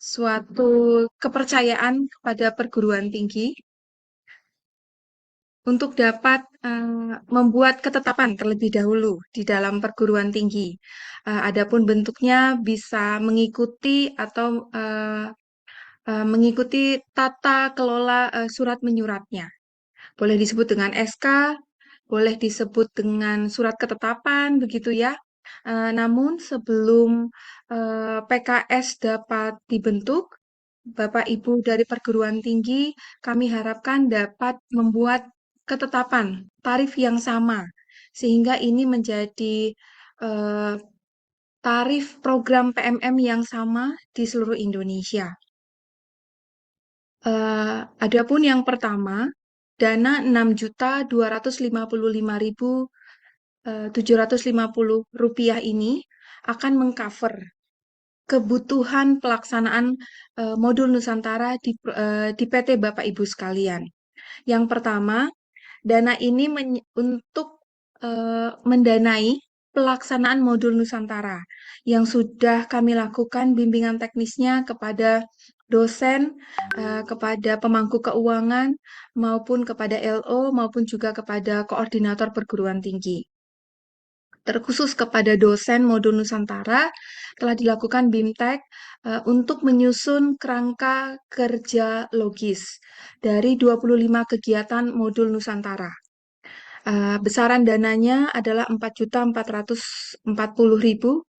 suatu kepercayaan kepada perguruan tinggi untuk dapat membuat ketetapan terlebih dahulu di dalam perguruan tinggi. Adapun bentuknya bisa mengikuti atau mengikuti tata kelola surat menyuratnya. Boleh disebut dengan SK, boleh disebut dengan surat ketetapan, begitu ya. Namun sebelum PKS dapat dibentuk, Bapak Ibu dari perguruan tinggi, kami harapkan dapat membuat ketetapan tarif yang sama, sehingga ini menjadi eh, tarif program PMM yang sama di seluruh Indonesia. Adapun yang pertama, dana 6.255.750 rupiah ini akan mengcover kebutuhan pelaksanaan modul Nusantara di PT Bapak Ibu sekalian. Yang pertama, dana ini untuk mendanai pelaksanaan modul Nusantara yang sudah kami lakukan bimbingan teknisnya kepada dosen, kepada pemangku keuangan, maupun kepada LO, maupun juga kepada koordinator perguruan tinggi. Terkhusus kepada dosen modul Nusantara, telah dilakukan BIMTEK untuk menyusun kerangka kerja logis dari 25 kegiatan modul Nusantara. Besaran dananya adalah 4.440.000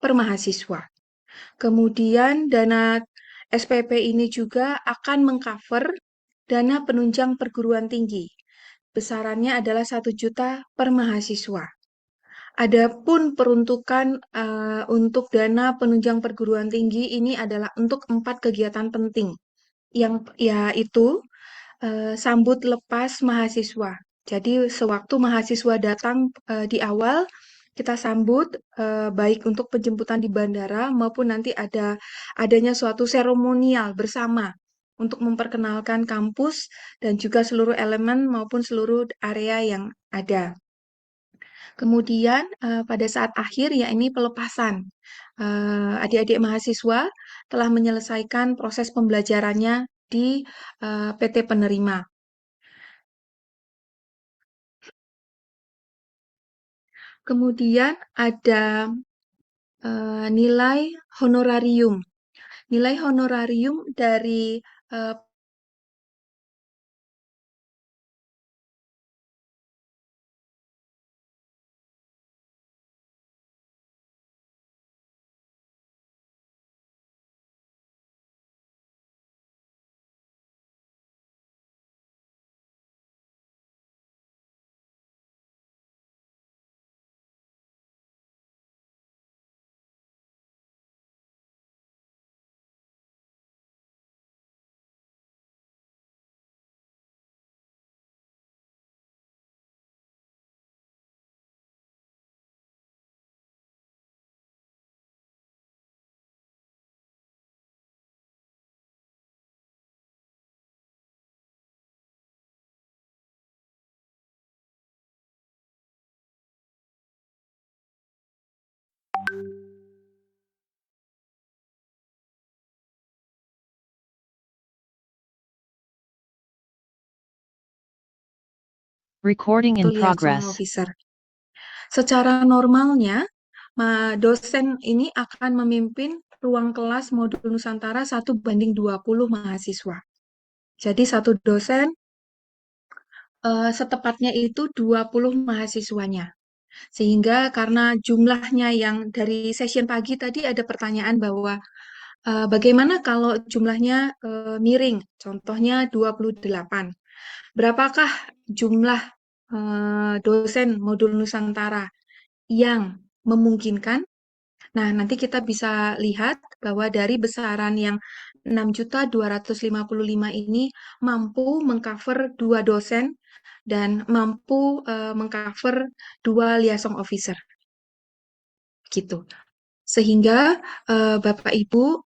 per mahasiswa. Kemudian dana SPP ini juga akan mengcover dana penunjang perguruan tinggi. Besarannya adalah 1 juta per mahasiswa. Adapun peruntukan untuk dana penunjang perguruan tinggi ini adalah untuk 4 kegiatan penting, yang yaitu sambut lepas mahasiswa. Jadi sewaktu mahasiswa datang di awal, kita sambut baik untuk penjemputan di bandara maupun nanti adanya suatu seremonial bersama untuk memperkenalkan kampus dan juga seluruh elemen maupun seluruh area yang ada. Kemudian pada saat akhir ya ini pelepasan. Adik-adik mahasiswa telah menyelesaikan proses pembelajarannya di PT penerima. Kemudian ada nilai honorarium. Nilai honorarium dari Recording in liaison progress. officer. Secara normalnya, dosen ini akan memimpin ruang kelas modul Nusantara 1:20 mahasiswa. Jadi satu dosen setepatnya itu 20 mahasiswanya. Sehingga karena jumlahnya yang dari session pagi tadi ada pertanyaan bahwa bagaimana kalau jumlahnya miring, contohnya 28. Berapakah jumlah dosen modul Nusantara yang memungkinkan? Nah, nanti kita bisa lihat bahwa dari besaran yang 6.255 ini mampu mengcover 2 dosen dan mampu mengcover 2 liaison officer. Gitu. Sehingga Bapak Ibu,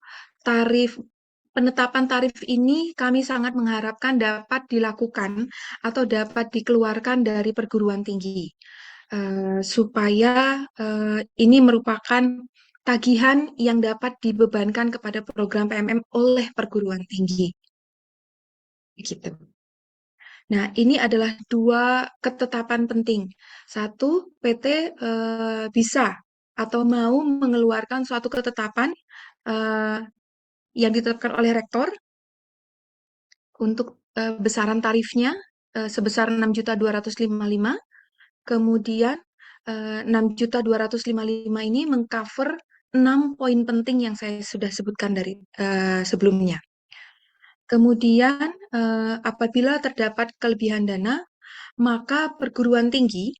penetapan tarif ini kami sangat mengharapkan dapat dilakukan atau dapat dikeluarkan dari perguruan tinggi supaya ini merupakan tagihan yang dapat dibebankan kepada program PMM oleh perguruan tinggi. Gitu. Nah, ini adalah dua ketetapan penting. Satu, PT bisa atau mau mengeluarkan suatu ketetapan eh, yang ditetapkan oleh rektor untuk besaran tarifnya sebesar 6.255. Kemudian 6.255 ini mengcover 6 poin penting yang saya sudah sebutkan dari sebelumnya. Kemudian apabila terdapat kelebihan dana, maka perguruan tinggi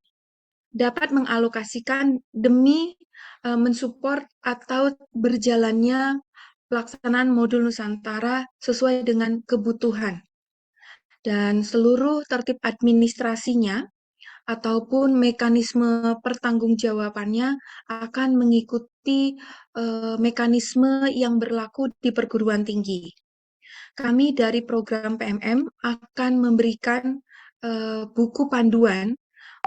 dapat mengalokasikan demi mensupport atau berjalannya pelaksanaan modul Nusantara sesuai dengan kebutuhan dan seluruh tertib administrasinya ataupun mekanisme pertanggungjawabannya akan mengikuti mekanisme yang berlaku di perguruan tinggi. Kami dari program PMM akan memberikan buku panduan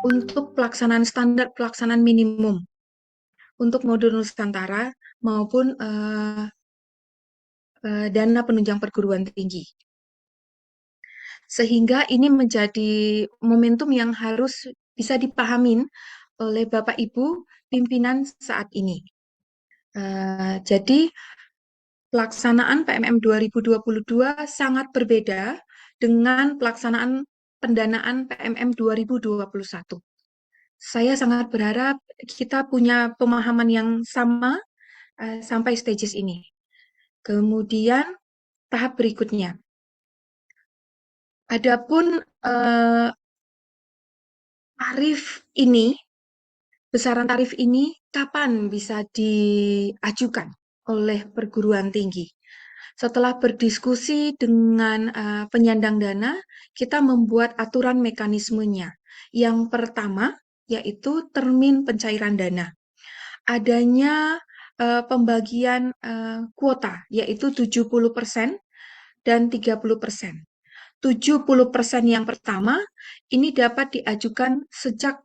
untuk pelaksanaan standar pelaksanaan minimum untuk modul Nusantara maupun dana penunjang perguruan tinggi. Sehingga ini menjadi momentum yang harus bisa dipahamin oleh Bapak Ibu pimpinan saat ini. Jadi pelaksanaan PMM 2022 sangat berbeda dengan pelaksanaan pendanaan PMM 2021. Saya sangat berharap kita punya pemahaman yang sama sampai stages ini. Kemudian tahap berikutnya. Adapun tarif ini, besaran tarif ini kapan bisa diajukan oleh perguruan tinggi? Setelah berdiskusi dengan penyandang dana, kita membuat aturan mekanismenya. Yang pertama yaitu termin pencairan dana. Adanya pembagian kuota yaitu 70% dan 30%. 70% yang pertama ini dapat diajukan sejak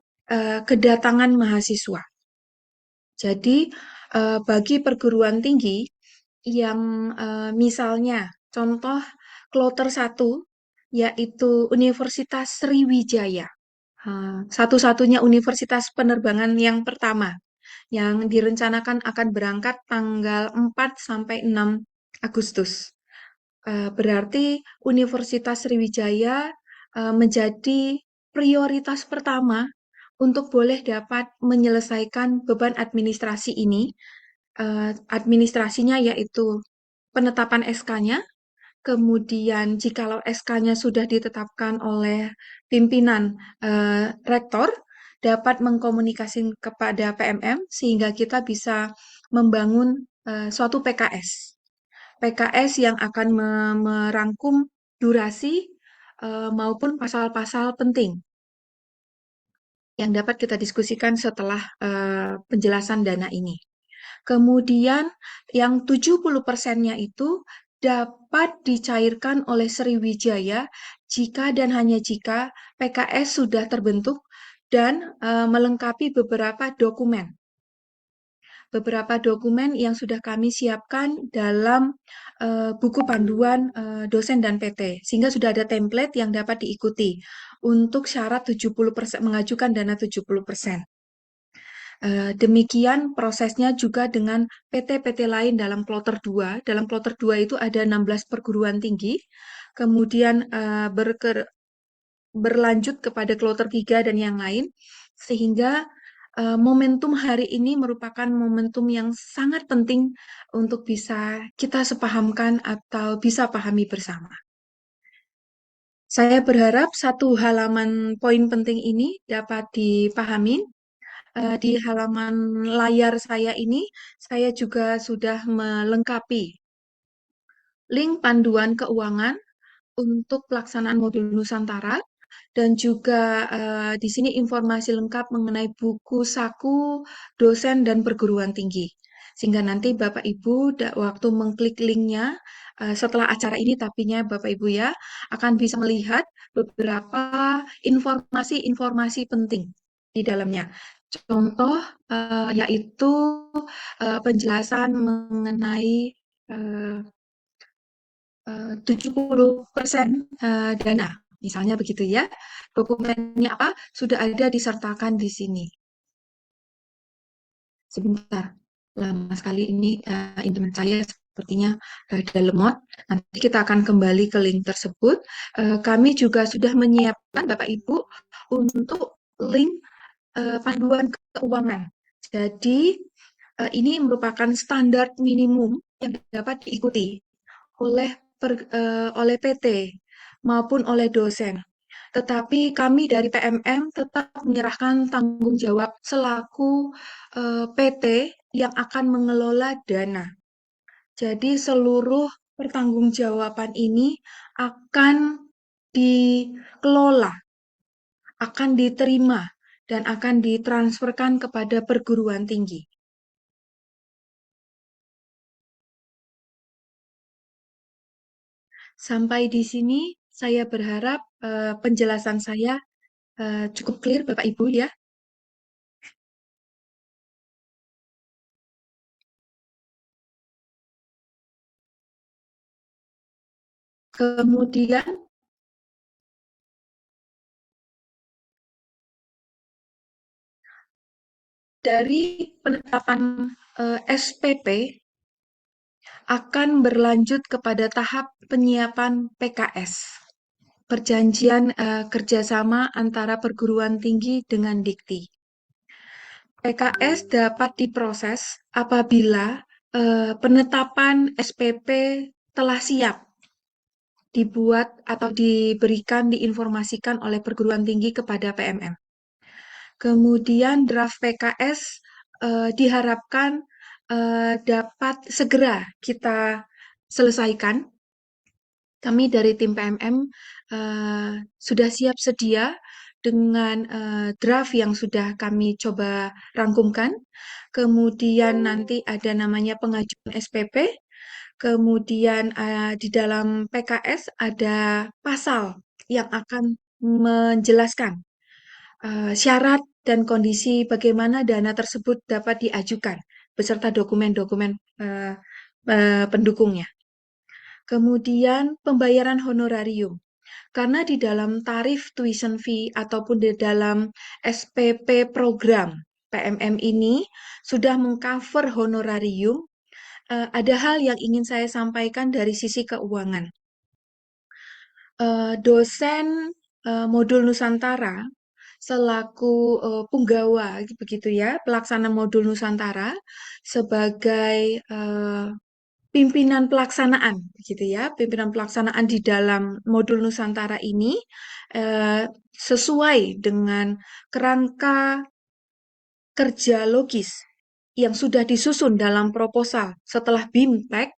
kedatangan mahasiswa. Jadi bagi perguruan tinggi yang misalnya contoh kloter 1 yaitu Universitas Sriwijaya. Satu-satunya universitas penerbangan yang pertama yang direncanakan akan berangkat tanggal 4 sampai 6 Agustus. Berarti Universitas Sriwijaya menjadi prioritas pertama untuk boleh dapat menyelesaikan beban administrasi ini. Administrasinya yaitu penetapan SK-nya, kemudian jikalau SK-nya sudah ditetapkan oleh pimpinan rektor, dapat mengkomunikasikan kepada PMM sehingga kita bisa membangun suatu PKS. PKS yang akan merangkum durasi maupun pasal-pasal penting yang dapat kita diskusikan setelah penjelasan dana ini. Kemudian yang 70%-nya itu dapat dicairkan oleh Sriwijaya jika dan hanya jika PKS sudah terbentuk dan melengkapi beberapa dokumen. Beberapa dokumen yang sudah kami siapkan dalam buku panduan dosen dan PT, sehingga sudah ada template yang dapat diikuti untuk syarat 70% mengajukan dana 70%. Demikian prosesnya juga dengan PT-PT lain dalam kloter 2. Dalam kloter 2 itu ada 16 perguruan tinggi, kemudian berlanjut kepada kloter 3 dan yang lain, sehingga momentum hari ini merupakan momentum yang sangat penting untuk bisa kita sepahamkan atau bisa pahami bersama. Saya berharap satu halaman poin penting ini dapat dipahami. Di halaman layar saya ini, saya juga sudah melengkapi link panduan keuangan untuk pelaksanaan modul Nusantara dan juga di sini informasi lengkap mengenai buku saku dosen dan perguruan tinggi. Sehingga nanti Bapak Ibu waktu mengklik linknya setelah acara ini tapinya Bapak Ibu ya akan bisa melihat beberapa informasi-informasi penting di dalamnya. Contoh, yaitu, penjelasan mengenai, eee 70% dana, misalnya begitu ya. Dokumennya apa, sudah ada disertakan di sini. Sebentar, lama sekali ini internet saya sepertinya ada lemot. Nanti kita akan kembali ke link tersebut. Kami juga sudah menyiapkan Bapak Ibu untuk link panduan keuangan. Jadi ini merupakan standar minimum yang dapat diikuti oleh oleh PT maupun oleh dosen. Tetapi kami dari PMM tetap menyerahkan tanggung jawab selaku PT yang akan mengelola dana. Jadi seluruh pertanggungjawaban ini akan dikelola, akan diterima, dan akan ditransferkan kepada perguruan tinggi. Sampai di sini saya berharap penjelasan saya cukup clear Bapak Ibu ya. Kemudian dari penetapan SPP akan berlanjut kepada tahap penyiapan PKS, perjanjian kerjasama antara perguruan tinggi dengan Dikti. PKS dapat diproses apabila penetapan SPP telah siap dibuat atau diberikan, diinformasikan oleh perguruan tinggi kepada PMM. Kemudian draft PKS diharapkan dapat segera kita selesaikan. Kami dari tim PMM sudah siap sedia dengan draft yang sudah kami coba rangkumkan. Kemudian nanti ada namanya pengajuan SPP. Kemudian di dalam PKS ada pasal yang akan menjelaskan syarat dan kondisi bagaimana dana tersebut dapat diajukan beserta dokumen-dokumen eh, pendukungnya. Kemudian pembayaran honorarium. Karena di dalam tarif tuition fee ataupun di dalam SPP program PMM ini sudah mengcover honorarium, ada hal yang ingin saya sampaikan dari sisi keuangan. Dosen modul Nusantara selaku punggawa begitu ya, pelaksana modul Nusantara sebagai pimpinan pelaksanaan begitu ya, pimpinan pelaksanaan di dalam modul Nusantara ini sesuai dengan kerangka kerja logis yang sudah disusun dalam proposal setelah BIMTEK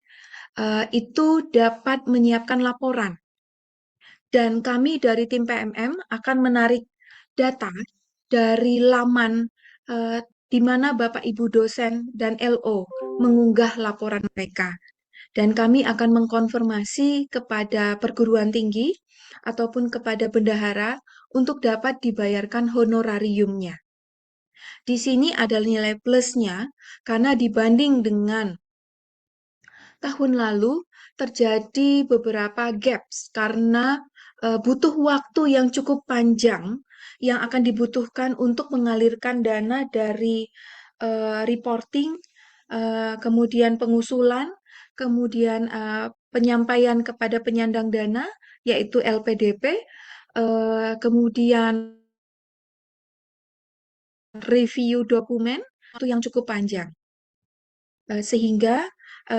itu dapat menyiapkan laporan. Dan kami dari tim PMM akan menarik data dari laman di mana Bapak Ibu dosen dan LO mengunggah laporan mereka. Dan kami akan mengkonfirmasi kepada perguruan tinggi ataupun kepada bendahara untuk dapat dibayarkan honorariumnya. Di sini ada nilai plusnya karena dibanding dengan tahun lalu terjadi beberapa gaps karena butuh waktu yang cukup panjang yang akan dibutuhkan untuk mengalirkan dana dari reporting, kemudian pengusulan, kemudian penyampaian kepada penyandang dana, yaitu LPDP, kemudian review dokumen, itu yang cukup panjang. Sehingga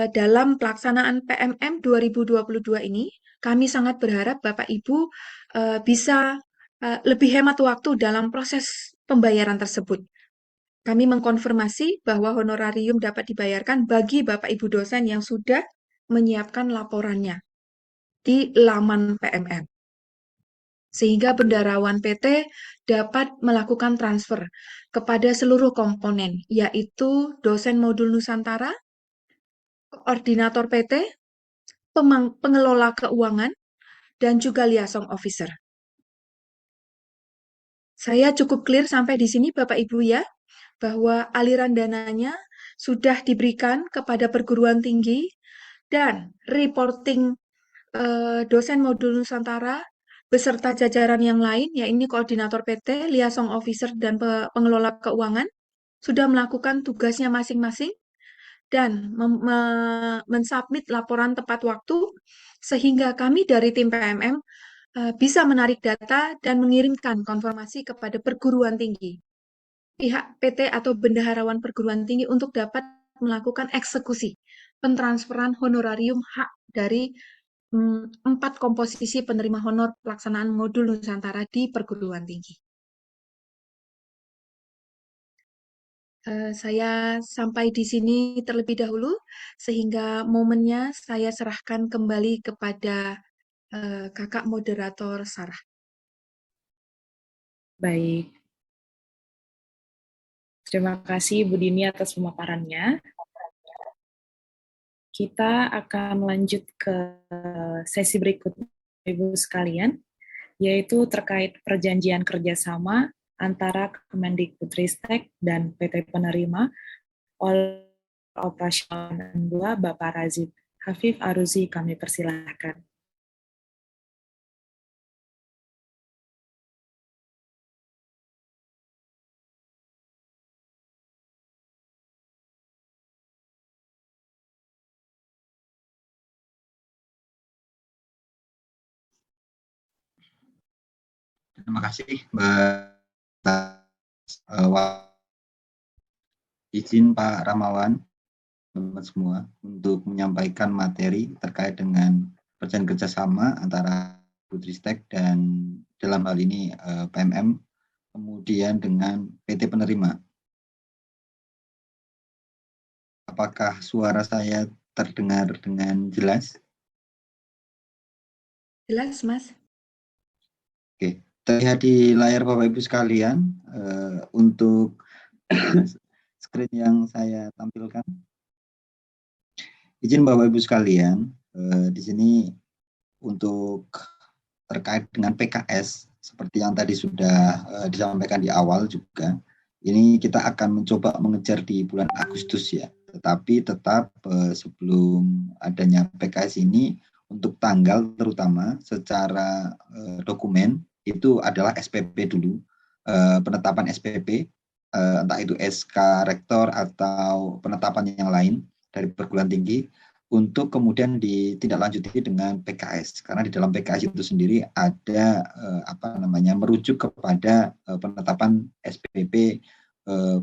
dalam pelaksanaan PMM 2022 ini, kami sangat berharap Bapak Ibu bisa lebih hemat waktu dalam proses pembayaran tersebut. Kami mengkonfirmasi bahwa honorarium dapat dibayarkan bagi Bapak Ibu dosen yang sudah menyiapkan laporannya di laman PMM. Sehingga bendaharawan PT dapat melakukan transfer kepada seluruh komponen, yaitu dosen modul Nusantara, koordinator PT, pengelola keuangan, dan juga liaison officer. Saya cukup clear sampai di sini, Bapak Ibu ya. bahwa aliran dananya sudah diberikan kepada perguruan tinggi dan reporting dosen modul Nusantara beserta jajaran yang lain, yaitu koordinator PT, liaison officer, dan pengelola keuangan, sudah melakukan tugasnya masing-masing dan mensubmit laporan tepat waktu, sehingga kami dari tim PMM bisa menarik data dan mengirimkan konfirmasi kepada perguruan tinggi, pihak PT atau bendaharawan perguruan tinggi untuk dapat melakukan eksekusi pentransferan honorarium hak dari 4 komposisi penerima honor pelaksanaan modul Nusantara di perguruan tinggi. Saya sampai di sini terlebih dahulu, sehingga momennya saya serahkan kembali kepada kakak moderator Sarah. Baik. Terima kasih Bu Dini atas pemaparannya. Kita akan lanjut ke sesi berikutnya, Ibu sekalian, yaitu terkait perjanjian kerjasama antara Kemendikbudristek dan PT penerima oleh operasional 2 Bapak Razid Hafif Aruzi, kami persilahkan. Terima kasih Mbak. Izin Pak Ramawan, teman-teman semua, untuk menyampaikan materi terkait dengan perjanjian kerjasama antara Budristek dan dalam hal ini PMM, kemudian dengan PT penerima. Apakah suara saya terdengar dengan jelas? Jelas, Mas? Oke, terlihat di layar Bapak Ibu sekalian untuk screen yang saya tampilkan. Izin Bapak Ibu sekalian, di sini untuk terkait dengan PKS, seperti yang tadi sudah disampaikan di awal juga, ini kita akan mencoba mengejar di bulan Agustus ya. Tetapi tetap sebelum adanya PKS ini, untuk tanggal terutama secara dokumen itu adalah SPP dulu, penetapan SPP, entah itu SK Rektor atau penetapan yang lain dari perguruan tinggi, untuk kemudian ditindaklanjuti dengan PKS, karena di dalam PKS itu sendiri ada merujuk kepada penetapan SPP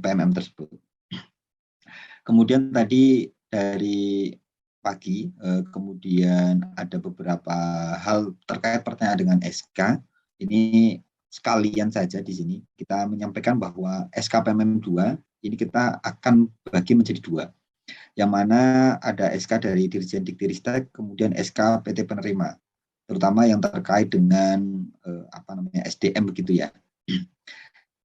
PMM tersebut. Kemudian tadi dari pagi kemudian ada beberapa hal terkait pertanyaan dengan SK. Ini sekalian saja di sini kita menyampaikan bahwa SK PMM 2 ini kita akan bagi menjadi 2. Yang mana ada SK dari Dirjen Diktiristek, kemudian SK PT penerima, terutama yang terkait dengan SDM begitu ya.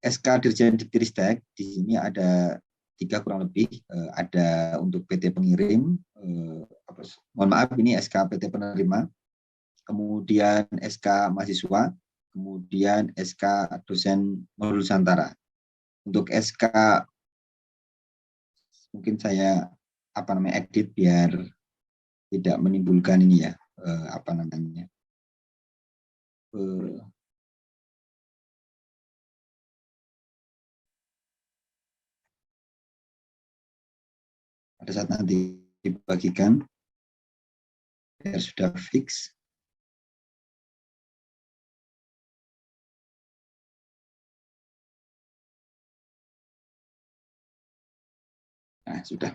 SK Dirjen Diktiristek di sini ada 3 kurang lebih, ada untuk PT pengirim, mohon maaf ini SK PT penerima, kemudian SK mahasiswa, kemudian SK dosen modul Nusantara. Untuk SK mungkin saya edit biar tidak menimbulkan ini ya, pada saat nanti dibagikan biar sudah fix. Nah, sudah.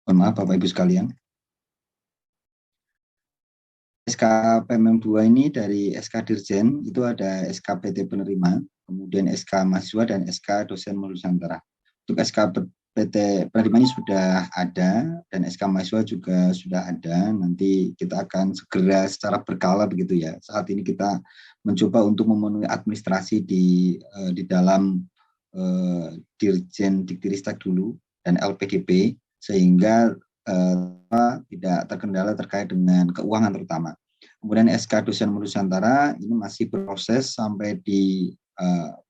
Mohon maaf Bapak Ibu sekalian. SK PMM 2 ini dari SK Dirjen itu ada SK PT penerima, kemudian SK mahasiswa dan SK dosen modul Nusantara. Untuk SK PT penerima ini sudah ada dan SK mahasiswa juga sudah ada. Nanti kita akan segera secara berkala begitu ya. Saat ini kita mencoba untuk memenuhi administrasi di dalam Dirjen Diktiristek dulu dan LPDP, sehingga tidak terkendala terkait dengan keuangan terutama. Kemudian SK dosen modul Nusantara ini masih berproses sampai di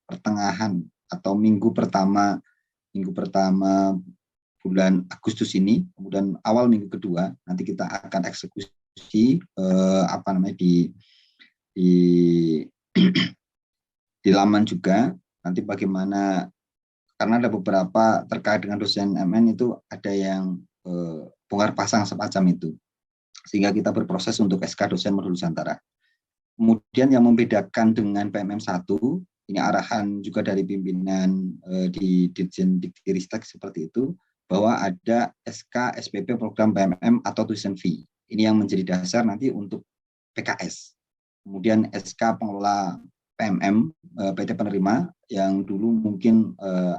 pertengahan atau minggu pertama bulan Agustus ini, kemudian awal minggu kedua nanti kita akan eksekusi di di laman juga nanti bagaimana, karena ada beberapa terkait dengan dosen MN itu ada yang bongkar pasang semacam itu, sehingga kita berproses untuk SK dosen modul Nusantara. Kemudian yang membedakan dengan PMM 1, ini arahan juga dari pimpinan di Dirjen Diktiristek seperti itu, bahwa ada SK SPP program PMM atau tuition fee. Ini yang menjadi dasar nanti untuk PKS. Kemudian SK pengelola PMM PT penerima yang dulu mungkin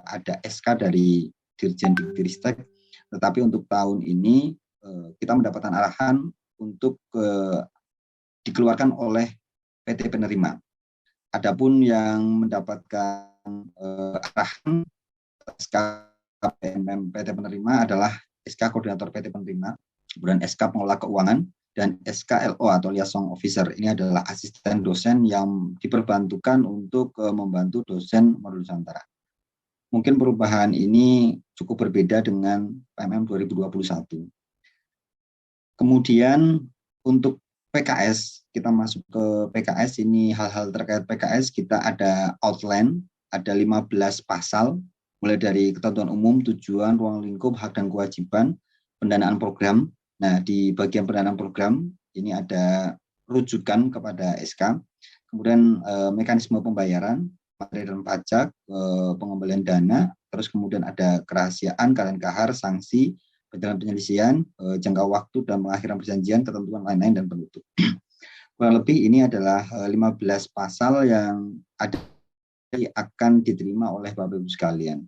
ada SK dari Dirjen Diktiristek, tetapi untuk tahun ini kita mendapatkan arahan untuk dikeluarkan oleh PT penerima. Adapun yang mendapatkan arahan SK PMM PT penerima adalah SK koordinator PT penerima, kemudian SK pengelola keuangan, dan SKLO atau liaison officer. Ini adalah asisten dosen yang diperbantukan untuk membantu dosen modul Nusantara. Mungkin perubahan ini cukup berbeda dengan PMM 2021. Kemudian untuk PKS, kita masuk ke PKS, ini hal-hal terkait PKS, kita ada outline, ada 15 pasal, mulai dari ketentuan umum, tujuan, ruang lingkup, hak dan kewajiban, pendanaan program. Nah, di bagian pendanaan program, ini ada rujukan kepada SK, kemudian mekanisme pembayaran, materi dan pajak, pengembalian dana, terus kemudian ada kerahasiaan, keadaan kahar, sanksi, penjelasan penyelesaian, jangka waktu dan pengakhiran perjanjian, ketentuan lain-lain dan penutup. Kurang lebih ini adalah 15 pasal yang akan diterima oleh Bapak Ibu sekalian.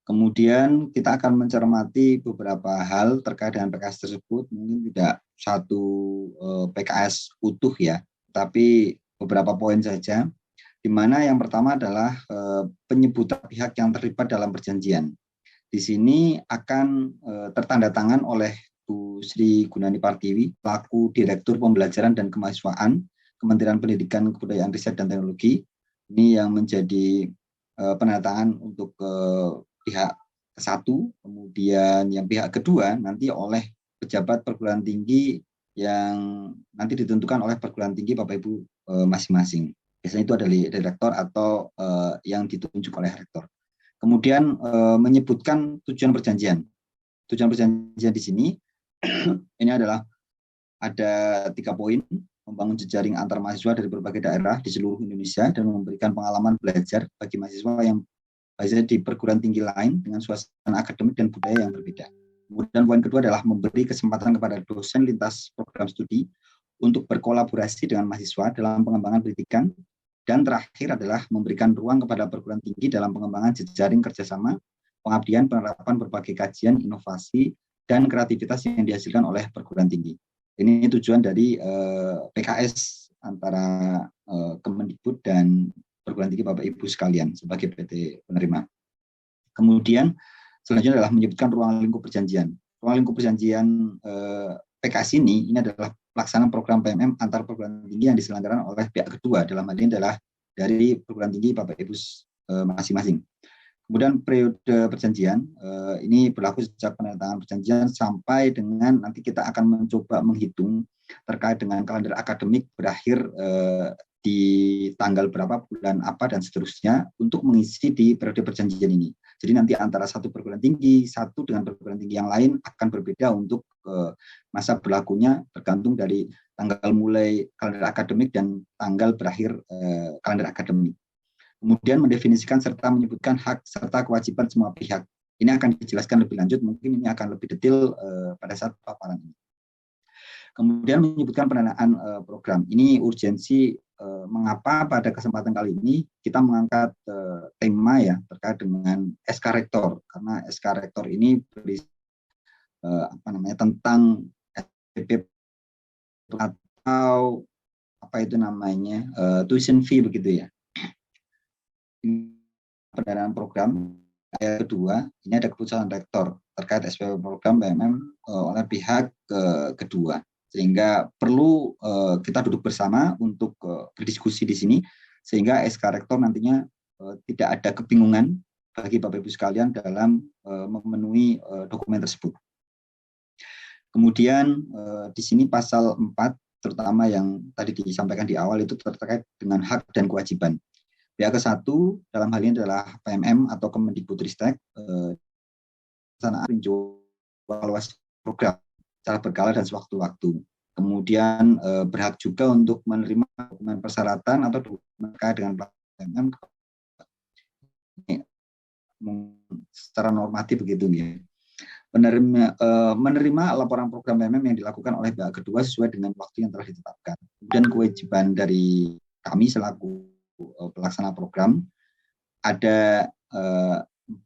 Kemudian kita akan mencermati beberapa hal terkait dengan PKS tersebut, mungkin tidak satu PKS utuh ya, tapi beberapa poin saja, di mana yang pertama adalah penyebutan pihak yang terlibat dalam perjanjian. Di sini akan tertanda tangan oleh Bu Sri Gunani Partiwi, selaku Direktur Pembelajaran dan Kemahasiswaan Kementerian Pendidikan, Kebudayaan, Riset, dan Teknologi. Ini yang menjadi penandatangan untuk pihak ke-1, kemudian yang pihak kedua nanti oleh pejabat perguruan tinggi yang nanti ditentukan oleh perguruan tinggi Bapak Ibu masing-masing. Biasanya itu adalah direktur atau yang ditunjuk oleh rektor. Kemudian menyebutkan tujuan perjanjian. Tujuan perjanjian di sini ini adalah ada 3 poin: membangun jejaring antar mahasiswa dari berbagai daerah di seluruh Indonesia dan memberikan pengalaman belajar bagi mahasiswa yang belajar di perguruan tinggi lain dengan suasana akademik dan budaya yang berbeda. Kemudian poin kedua adalah memberi kesempatan kepada dosen lintas program studi untuk berkolaborasi dengan mahasiswa dalam pengembangan pendidikan. Dan terakhir adalah memberikan ruang kepada perguruan tinggi dalam pengembangan jejaring kerjasama, pengabdian, penerapan berbagai kajian, inovasi, dan kreativitas yang dihasilkan oleh perguruan tinggi. Ini tujuan dari PKS antara Kemendikbud dan perguruan tinggi Bapak Ibu sekalian sebagai PT penerima. Kemudian selanjutnya adalah menyebutkan ruang lingkup perjanjian. Ruang lingkup perjanjian PKS ini adalah pelaksanaan program PMM antar perguruan tinggi yang diselenggarakan oleh pihak kedua, dalam hal ini adalah dari perguruan tinggi Bapak Ibu masing-masing. Kemudian periode perjanjian ini berlaku sejak penandatangan perjanjian sampai dengan nanti kita akan mencoba menghitung terkait dengan kalender akademik berakhir di tanggal berapa, bulan apa, dan seterusnya untuk mengisi di periode perjanjian ini. Jadi nanti antara satu perguruan tinggi satu dengan perguruan tinggi yang lain akan berbeda untuk masa berlakunya tergantung dari tanggal mulai kalender akademik dan tanggal berakhir kalender akademik. Kemudian mendefinisikan serta menyebutkan hak serta kewajiban semua pihak. Ini akan dijelaskan lebih lanjut, mungkin ini akan lebih detail pada saat paparan ini. Kemudian menyebutkan pendanaan program. Ini urgensi mengapa pada kesempatan kali ini kita mengangkat tema ya terkait dengan SK Rektor, karena SK Rektor ini tentang SPP atau tuition fee begitu ya. Pendanaan program ayat kedua, ini ada keputusan rektor terkait SPP program PMM oleh pihak kedua, sehingga perlu kita duduk bersama untuk berdiskusi di sini, sehingga SK Rektor nantinya tidak ada kebingungan bagi Bapak Ibu sekalian dalam memenuhi dokumen tersebut. Kemudian di sini pasal 4 terutama yang tadi disampaikan di awal itu terkait dengan hak dan kewajiban. Pihak ke-1 dalam hal ini adalah PMM atau Kemendikbudristek evaluasi program secara berkala dan sewaktu-waktu. Kemudian berhak juga untuk menerima dokumen persyaratan atau dokumen terkait dengan PMM secara normatif begitu ya. Menerima laporan program PMM yang dilakukan oleh pihak kedua sesuai dengan waktu yang telah ditetapkan. Kemudian kewajiban dari kami selaku pelaksana program ada 4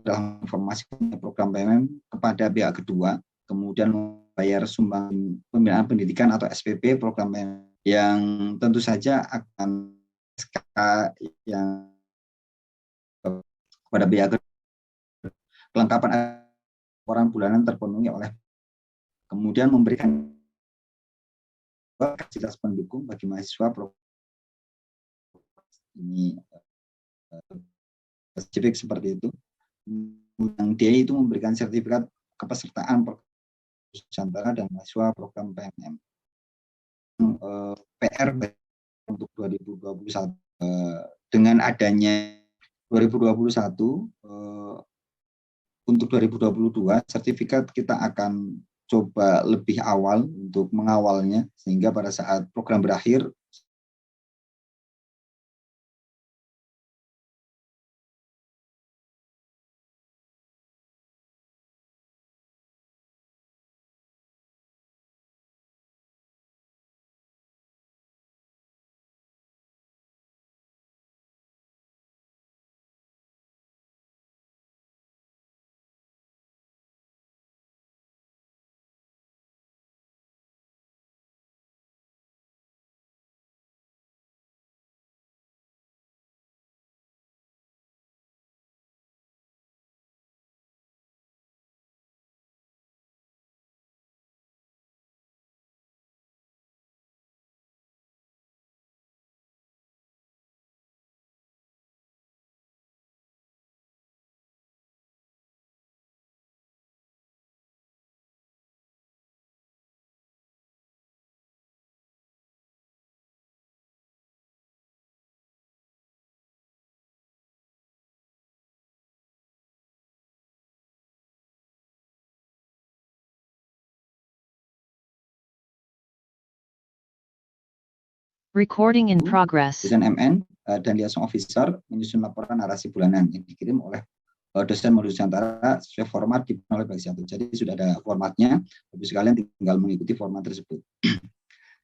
dalam informasi program PMM kepada pihak kedua, kemudian membayar sumbang pembinaan pendidikan atau SPP program PMM yang tentu saja akan SK yang kepada pihak kedua, kelengkapan laporan bulanan terpenuhi oleh, kemudian memberikan fasilitas pendukung bagi mahasiswa ini spesifik seperti itu. Yang dia itu memberikan sertifikat kepesertaan Nusantara dan mahasiswa program PMM. PR untuk 2021 dengan adanya 2021 untuk 2022 sertifikat kita akan coba lebih awal untuk mengawalnya sehingga pada saat program berakhir Recording in progress. dosen MN dan liaison officer menyusun laporan narasi bulanan yang dikirim oleh dosen modul Nusantara sesuai format dibuat oleh Bagi 1. Jadi sudah ada formatnya, Bapak sekalian tinggal mengikuti format tersebut.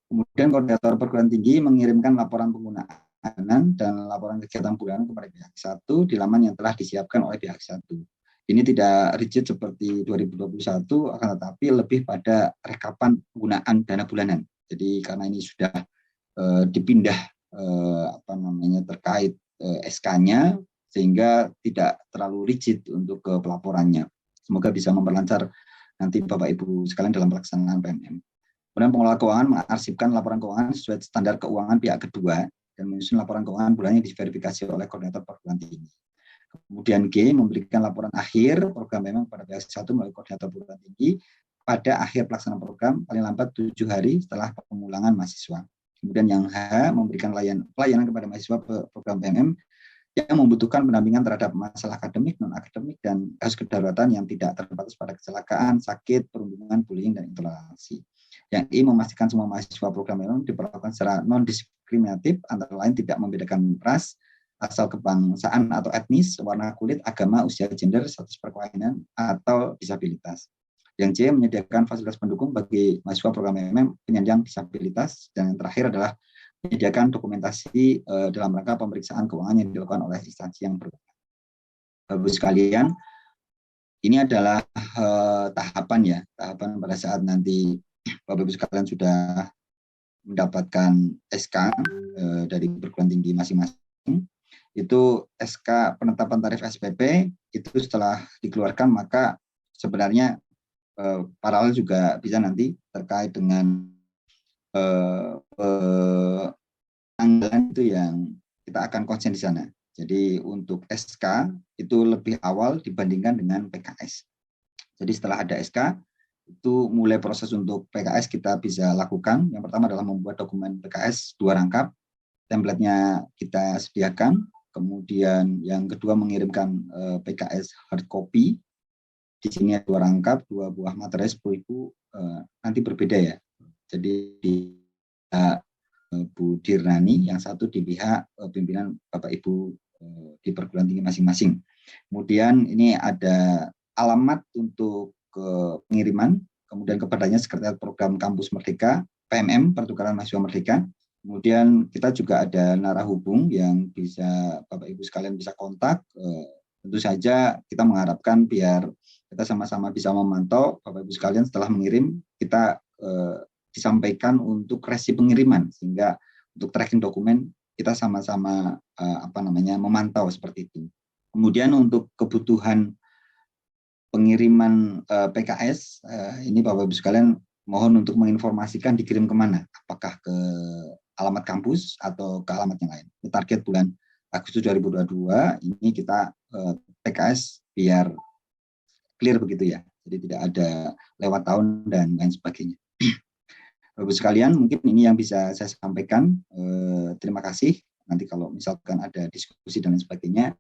Kemudian koordinator perguruan tinggi mengirimkan laporan penggunaan dan laporan kegiatan bulanan kepada pihak 1 di laman yang telah disiapkan oleh pihak 1. Ini tidak rigid seperti 2021, akan tetapi lebih pada rekapan penggunaan dana bulanan. Jadi karena ini sudah dipindah terkait SK-nya sehingga tidak terlalu rigid untuk ke pelaporannya. Semoga bisa memperlancar nanti Bapak Ibu sekalian dalam pelaksanaan PMM. Kemudian pengelola keuangan mengarsipkan laporan keuangan sesuai standar keuangan pihak kedua dan menyusun laporan keuangan bulannya diverifikasi oleh koordinator perguruan tinggi. Kemudian G memberikan laporan akhir program PMM kepada pihak 1 melalui koordinator perguruan tinggi pada akhir pelaksanaan program paling lambat 7 hari setelah pemulangan mahasiswa. Kemudian yang H memberikan pelayanan kepada mahasiswa program PMM yang membutuhkan pendampingan terhadap masalah akademik, non-akademik, dan kasus kedaruratan yang tidak terbatas pada kecelakaan, sakit, perundungan, bullying, dan intoleransi. Yang I memastikan semua mahasiswa program PMM diperlakukan secara non-diskriminatif, antara lain tidak membedakan ras, asal kebangsaan atau etnis, warna kulit, agama, usia, gender, status perkawinan, atau disabilitas. Yang C menyediakan fasilitas pendukung bagi mahasiswa program PMM penyandang disabilitas, dan yang terakhir adalah menyediakan dokumentasi dalam rangka pemeriksaan keuangan yang dilakukan oleh instansi yang berwenang. Bapak sekalian, ini adalah tahapan pada saat nanti Bapak Ibu sekalian sudah mendapatkan SK dari perguruan tinggi masing-masing. Itu SK penetapan tarif SPP itu setelah dikeluarkan maka sebenarnya paralel juga bisa nanti terkait dengan tanggalan itu yang kita akan konsen di sana. Jadi untuk SK itu lebih awal dibandingkan dengan PKS. Jadi setelah ada SK, itu mulai proses untuk PKS kita bisa lakukan. Yang pertama adalah membuat dokumen PKS 2 rangkap, template-nya kita sediakan. Kemudian yang kedua mengirimkan PKS hard copy. Di sini ada 2 rangkap, 2 buah materai 10.000, nanti berbeda ya. Jadi di Bu Dirnani, yang satu di pihak pimpinan Bapak Ibu di perguruan tinggi masing-masing. Kemudian ini ada alamat untuk pengiriman, kemudian kepadanya Sekretariat Program Kampus Merdeka, PMM, Pertukaran Mahasiswa Merdeka. Kemudian kita juga ada narahubung yang bisa Bapak Ibu sekalian bisa kontak. Tentu saja kita mengharapkan biar kita sama-sama bisa memantau Bapak Ibu sekalian setelah mengirim, kita disampaikan untuk resi pengiriman, sehingga untuk tracking dokumen kita sama-sama memantau seperti itu. Kemudian untuk kebutuhan pengiriman PKS, ini Bapak Ibu sekalian mohon untuk menginformasikan dikirim kemana, apakah ke alamat kampus atau ke alamat yang lain. Ini target bulan Agustus 2022, ini kita PKS biar clear begitu ya, jadi tidak ada lewat tahun dan lain sebagainya. Bapak sekalian, mungkin ini yang bisa saya sampaikan. Terima kasih. Nanti kalau misalkan ada diskusi dan lain sebagainya,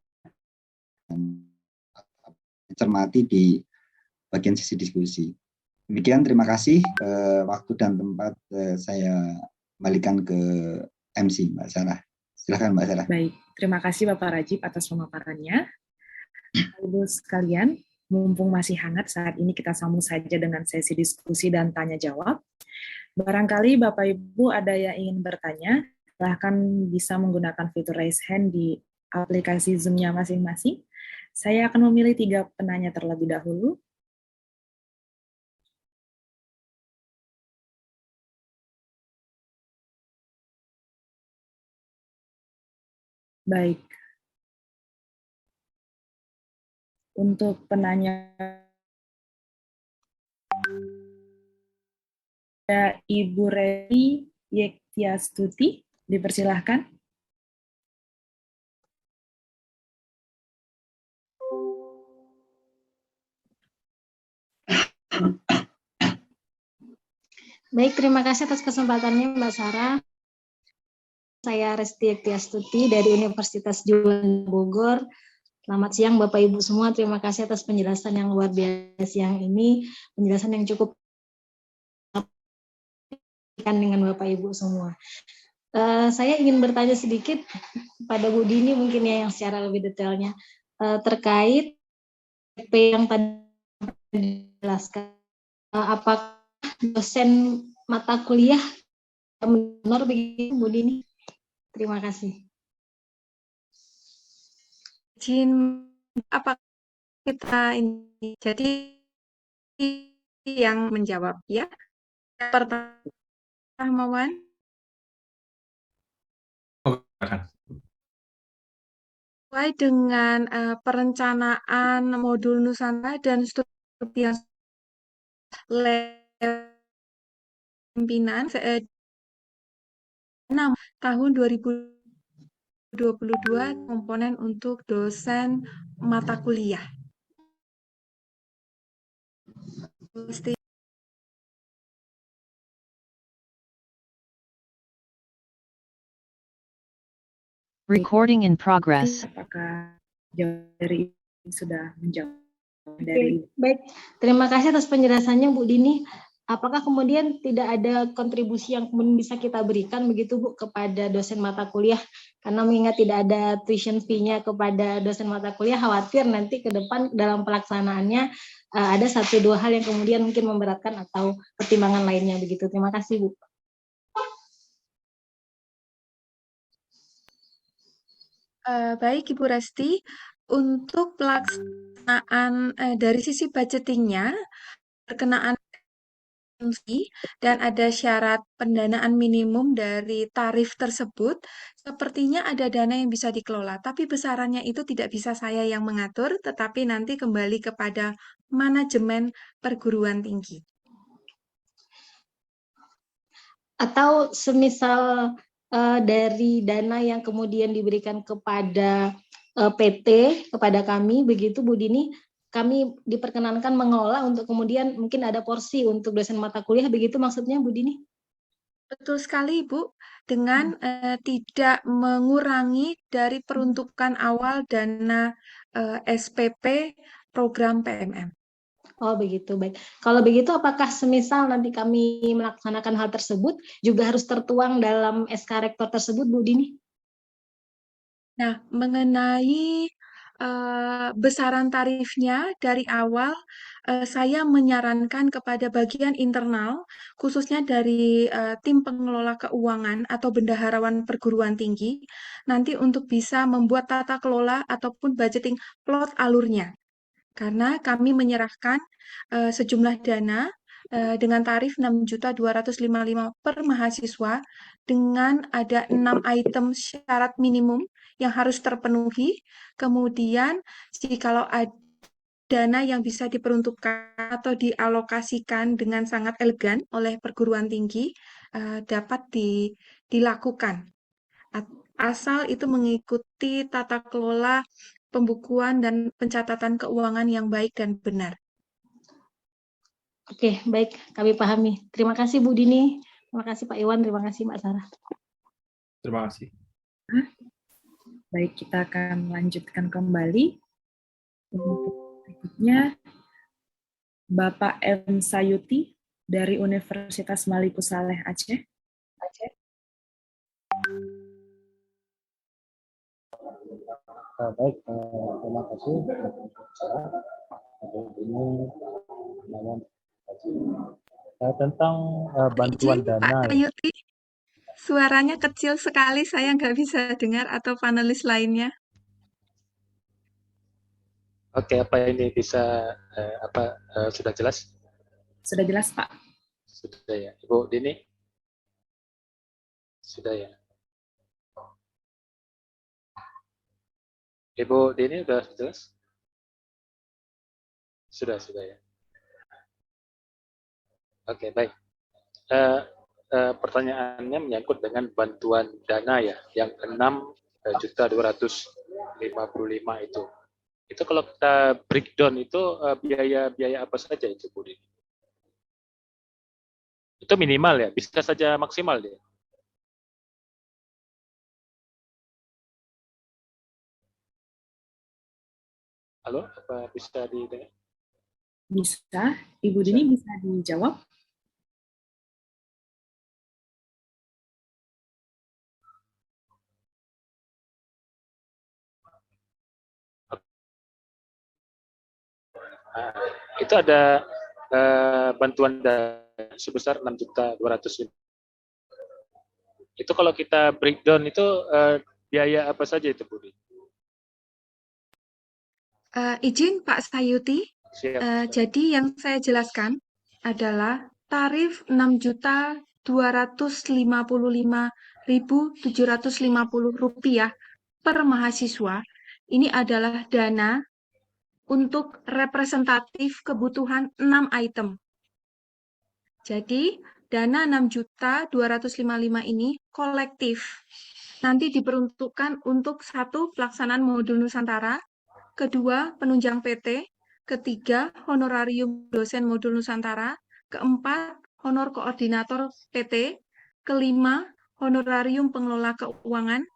cermati di bagian sesi diskusi. Demikian, terima kasih. Waktu dan tempat saya kembalikan ke MC, Mbak Sarah. Silakan Mbak Sarah. Baik, terima kasih Bapak Rajib atas pemaparannya. Ibu sekalian, mumpung masih hangat, saat ini kita sambung saja dengan sesi diskusi dan tanya jawab. Barangkali Bapak Ibu ada yang ingin bertanya, silahkan bisa menggunakan fitur raise hand di aplikasi Zoom-nya masing-masing. Saya akan memilih 3 penanya terlebih dahulu. Baik. Untuk penanya Ibu Reni Yektiastuti, dipersilahkan. Baik, terima kasih atas kesempatannya Mbak Sarah. Saya Resti Yektiastuti dari Universitas Juanda Bogor. Selamat siang Bapak Ibu semua, terima kasih atas penjelasan yang luar biasa siang ini, penjelasan yang cukup dengan Bapak Ibu semua. Saya ingin bertanya sedikit pada Bu Dini mungkin ya yang secara lebih detailnya terkait yang tadi dijelaskan. Apakah dosen mata kuliah menor begitu Bu Dini? Terima kasih. Izin apa kita ini? Jadi yang menjawab ya. Pertama, Wan. Sesuai dengan perencanaan modul Nusantara dan studi pimpinan 6 tahun 2022 komponen untuk dosen mata kuliah. Recording in progress. Apakah jawab dari ini sudah menjawab dari Baik, terima kasih atas penjelasannya Bu Dini. Apakah kemudian tidak ada kontribusi yang kemudian bisa kita berikan begitu Bu kepada dosen mata kuliah? Karena mengingat tidak ada tuition fee-nya kepada dosen mata kuliah, khawatir nanti ke depan dalam pelaksanaannya ada 1-2 hal yang kemudian mungkin memberatkan atau pertimbangan lainnya begitu. Terima kasih Bu. Baik Ibu Resti, untuk pelaksanaan dari sisi budgetingnya berkenaan dan ada syarat pendanaan minimum dari tarif tersebut, sepertinya ada dana yang bisa dikelola, tapi besarannya itu tidak bisa saya yang mengatur, tetapi nanti kembali kepada manajemen perguruan tinggi. Atau semisal dari dana yang kemudian diberikan kepada PT, kepada kami, begitu Bu Dini, kami diperkenankan mengelola untuk kemudian mungkin ada porsi untuk dosen mata kuliah, begitu maksudnya Bu Dini? Betul sekali, Ibu. Dengan tidak mengurangi dari peruntukan awal dana SPP program PMM. Oh begitu, baik. Kalau begitu apakah semisal nanti kami melaksanakan hal tersebut juga harus tertuang dalam SK Rektor tersebut, Bu Dini? Nah, mengenai besaran tarifnya dari awal, saya menyarankan kepada bagian internal, khususnya dari tim pengelola keuangan atau bendaharawan perguruan tinggi, nanti untuk bisa membuat tata kelola ataupun budgeting plot alurnya. Karena kami menyerahkan sejumlah dana dengan tarif 6.255.000 per mahasiswa dengan ada 6 item syarat minimum yang harus terpenuhi. Kemudian jikalau ada dana yang bisa diperuntukkan atau dialokasikan dengan sangat elegan oleh perguruan tinggi dapat dilakukan. Asal itu mengikuti tata kelola pembukuan dan pencatatan keuangan yang baik dan benar. Oke, baik, kami pahami. Terima kasih Bu Dini, terima kasih Pak Iwan, terima kasih Mbak Sarah. Terima kasih. Baik, kita akan lanjutkan kembali. Untuk berikutnya, Bapak M. Sayuti dari Universitas Maliku Saleh Aceh. Baik, terima kasih. Ini tentang bantuan Izin, dana. Pak Sayuti, suaranya kecil sekali, saya nggak bisa dengar atau panelis lainnya. Oke, apa ini bisa sudah jelas? Sudah jelas, Pak? Sudah ya. Ibu Dini? Sudah ya. Ibu Dini sudah jelas? Sudah ya. Oke, baik. Pertanyaannya menyangkut dengan bantuan dana ya, yang 6.255.000 itu. Itu kalau kita breakdown itu biaya apa saja itu, Bu Dini? Itu minimal ya, bisa saja maksimal dia. Halo, apa bisa didengar? Bisa, Ibu Dini bisa dijawab? Itu ada bantuan dana sebesar 6.200.000. Itu kalau kita breakdown itu biaya apa saja itu, Bu Dini? Izin Pak Sayuti, jadi yang saya jelaskan adalah tarif 6.255.750 rupiah per mahasiswa. Ini adalah dana untuk representatif kebutuhan 6 item. Jadi dana 6.255 ini kolektif. Nanti diperuntukkan untuk 1, pelaksanaan modul Nusantara, kedua, penunjang PT, ketiga, honorarium dosen modul Nusantara, keempat, honor koordinator PT, kelima, honorarium pengelola keuangan,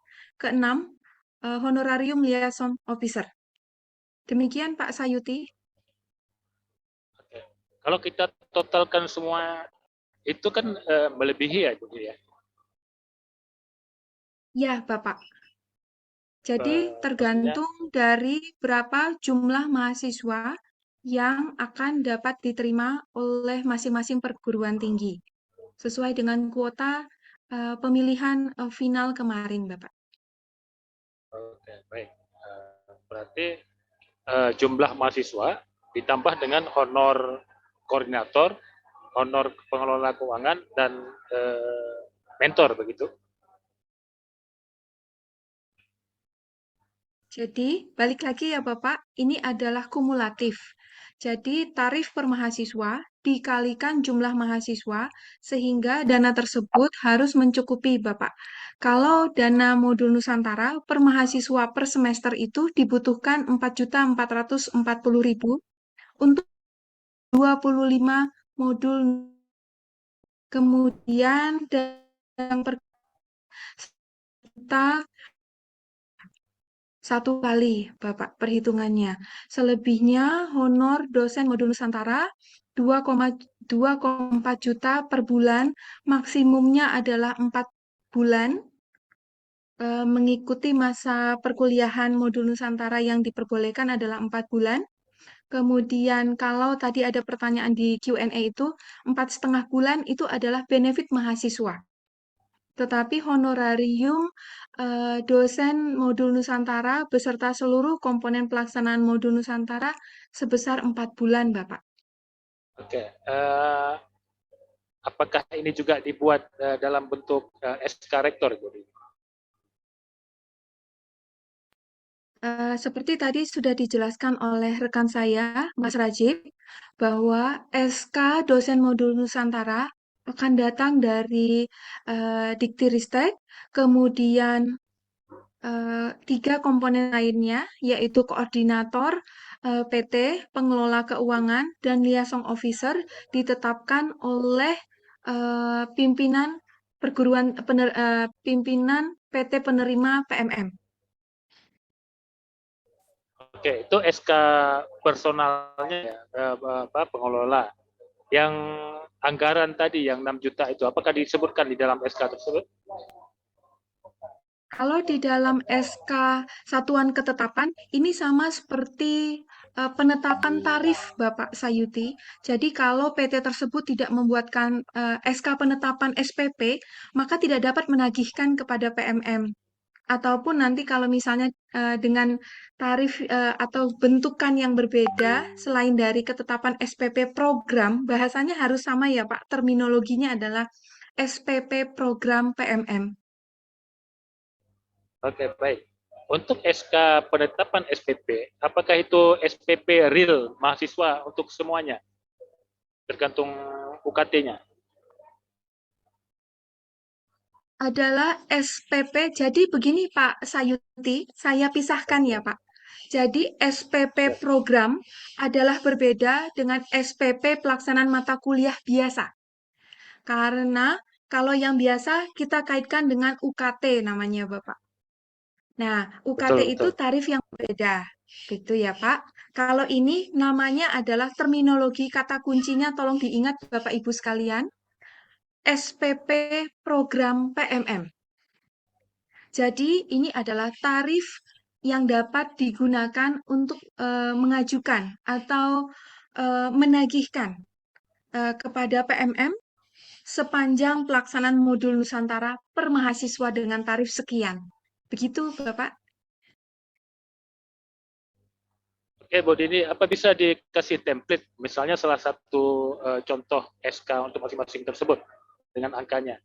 keenam, honorarium liaison officer. Demikian Pak Sayuti. Oke. Kalau kita totalkan semua itu kan melebihi ya, Bu ya? Ya, Bapak. Jadi tergantung dari berapa jumlah mahasiswa yang akan dapat diterima oleh masing-masing perguruan tinggi. Sesuai dengan kuota pemilihan final kemarin, Bapak. Oke, baik. Berarti jumlah mahasiswa ditambah dengan honor koordinator, honor pengelola keuangan, dan mentor, begitu? Jadi, balik lagi ya Bapak, ini adalah kumulatif. Jadi, tarif per mahasiswa dikalikan jumlah mahasiswa, sehingga dana tersebut harus mencukupi, Bapak. Kalau dana modul Nusantara per mahasiswa per semester itu dibutuhkan 4.440.000 untuk 25 modul. Kemudian yang per juta satu kali, Bapak, perhitungannya. Selebihnya honor dosen modul Nusantara 2,4 juta per bulan, maksimumnya adalah 4 bulan. Mengikuti masa perkuliahan modul Nusantara yang diperbolehkan adalah 4 bulan. Kemudian kalau tadi ada pertanyaan di Q&A itu, 4,5 bulan itu adalah benefit mahasiswa. Tetapi honorarium dosen modul Nusantara beserta seluruh komponen pelaksanaan modul Nusantara sebesar 4 bulan, Bapak. Oke, apakah ini juga dibuat dalam bentuk SK Rektor, Bu? Seperti tadi sudah dijelaskan oleh rekan saya, Mas Rajib, bahwa SK dosen modul Nusantara akan datang dari Diktiristek, kemudian 3 komponen lainnya, yaitu koordinator PT, pengelola keuangan, dan liaison officer ditetapkan oleh pimpinan pimpinan PT penerima PMM. Oke, itu SK personalnya ya, pengelola. Yang anggaran tadi yang 6 juta itu, apakah disebutkan di dalam SK tersebut? Kalau di dalam SK Satuan Ketetapan, ini sama seperti penetapan tarif, Bapak Sayuti. Jadi kalau PT tersebut tidak membuatkan SK penetapan SPP, maka tidak dapat menagihkan kepada PMM. Ataupun nanti kalau misalnya dengan tarif atau bentukan yang berbeda, selain dari ketetapan SPP program, bahasanya harus sama ya Pak, terminologinya adalah SPP program PMM. Oke, baik. Untuk SK penetapan SPP, apakah itu SPP real mahasiswa untuk semuanya? Tergantung UKT-nya. Adalah SPP, jadi begini Pak Sayuti, saya pisahkan ya Pak. Jadi SPP program adalah berbeda dengan SPP pelaksanaan mata kuliah biasa. Karena kalau yang biasa kita kaitkan dengan UKT namanya Bapak. Nah, UKT Betul, itu betul. tarif yang berbeda. Gitu ya Pak. Kalau ini namanya adalah terminologi kata kuncinya tolong diingat Bapak Ibu sekalian. SPP program PMM. Jadi ini adalah tarif yang dapat digunakan untuk mengajukan atau menagihkan kepada PMM sepanjang pelaksanaan modul Nusantara per mahasiswa dengan tarif sekian. Begitu, Bapak. Oke, Bu Dini, apa bisa dikasih template, misalnya salah satu contoh SK untuk masing-masing tersebut dengan angkanya?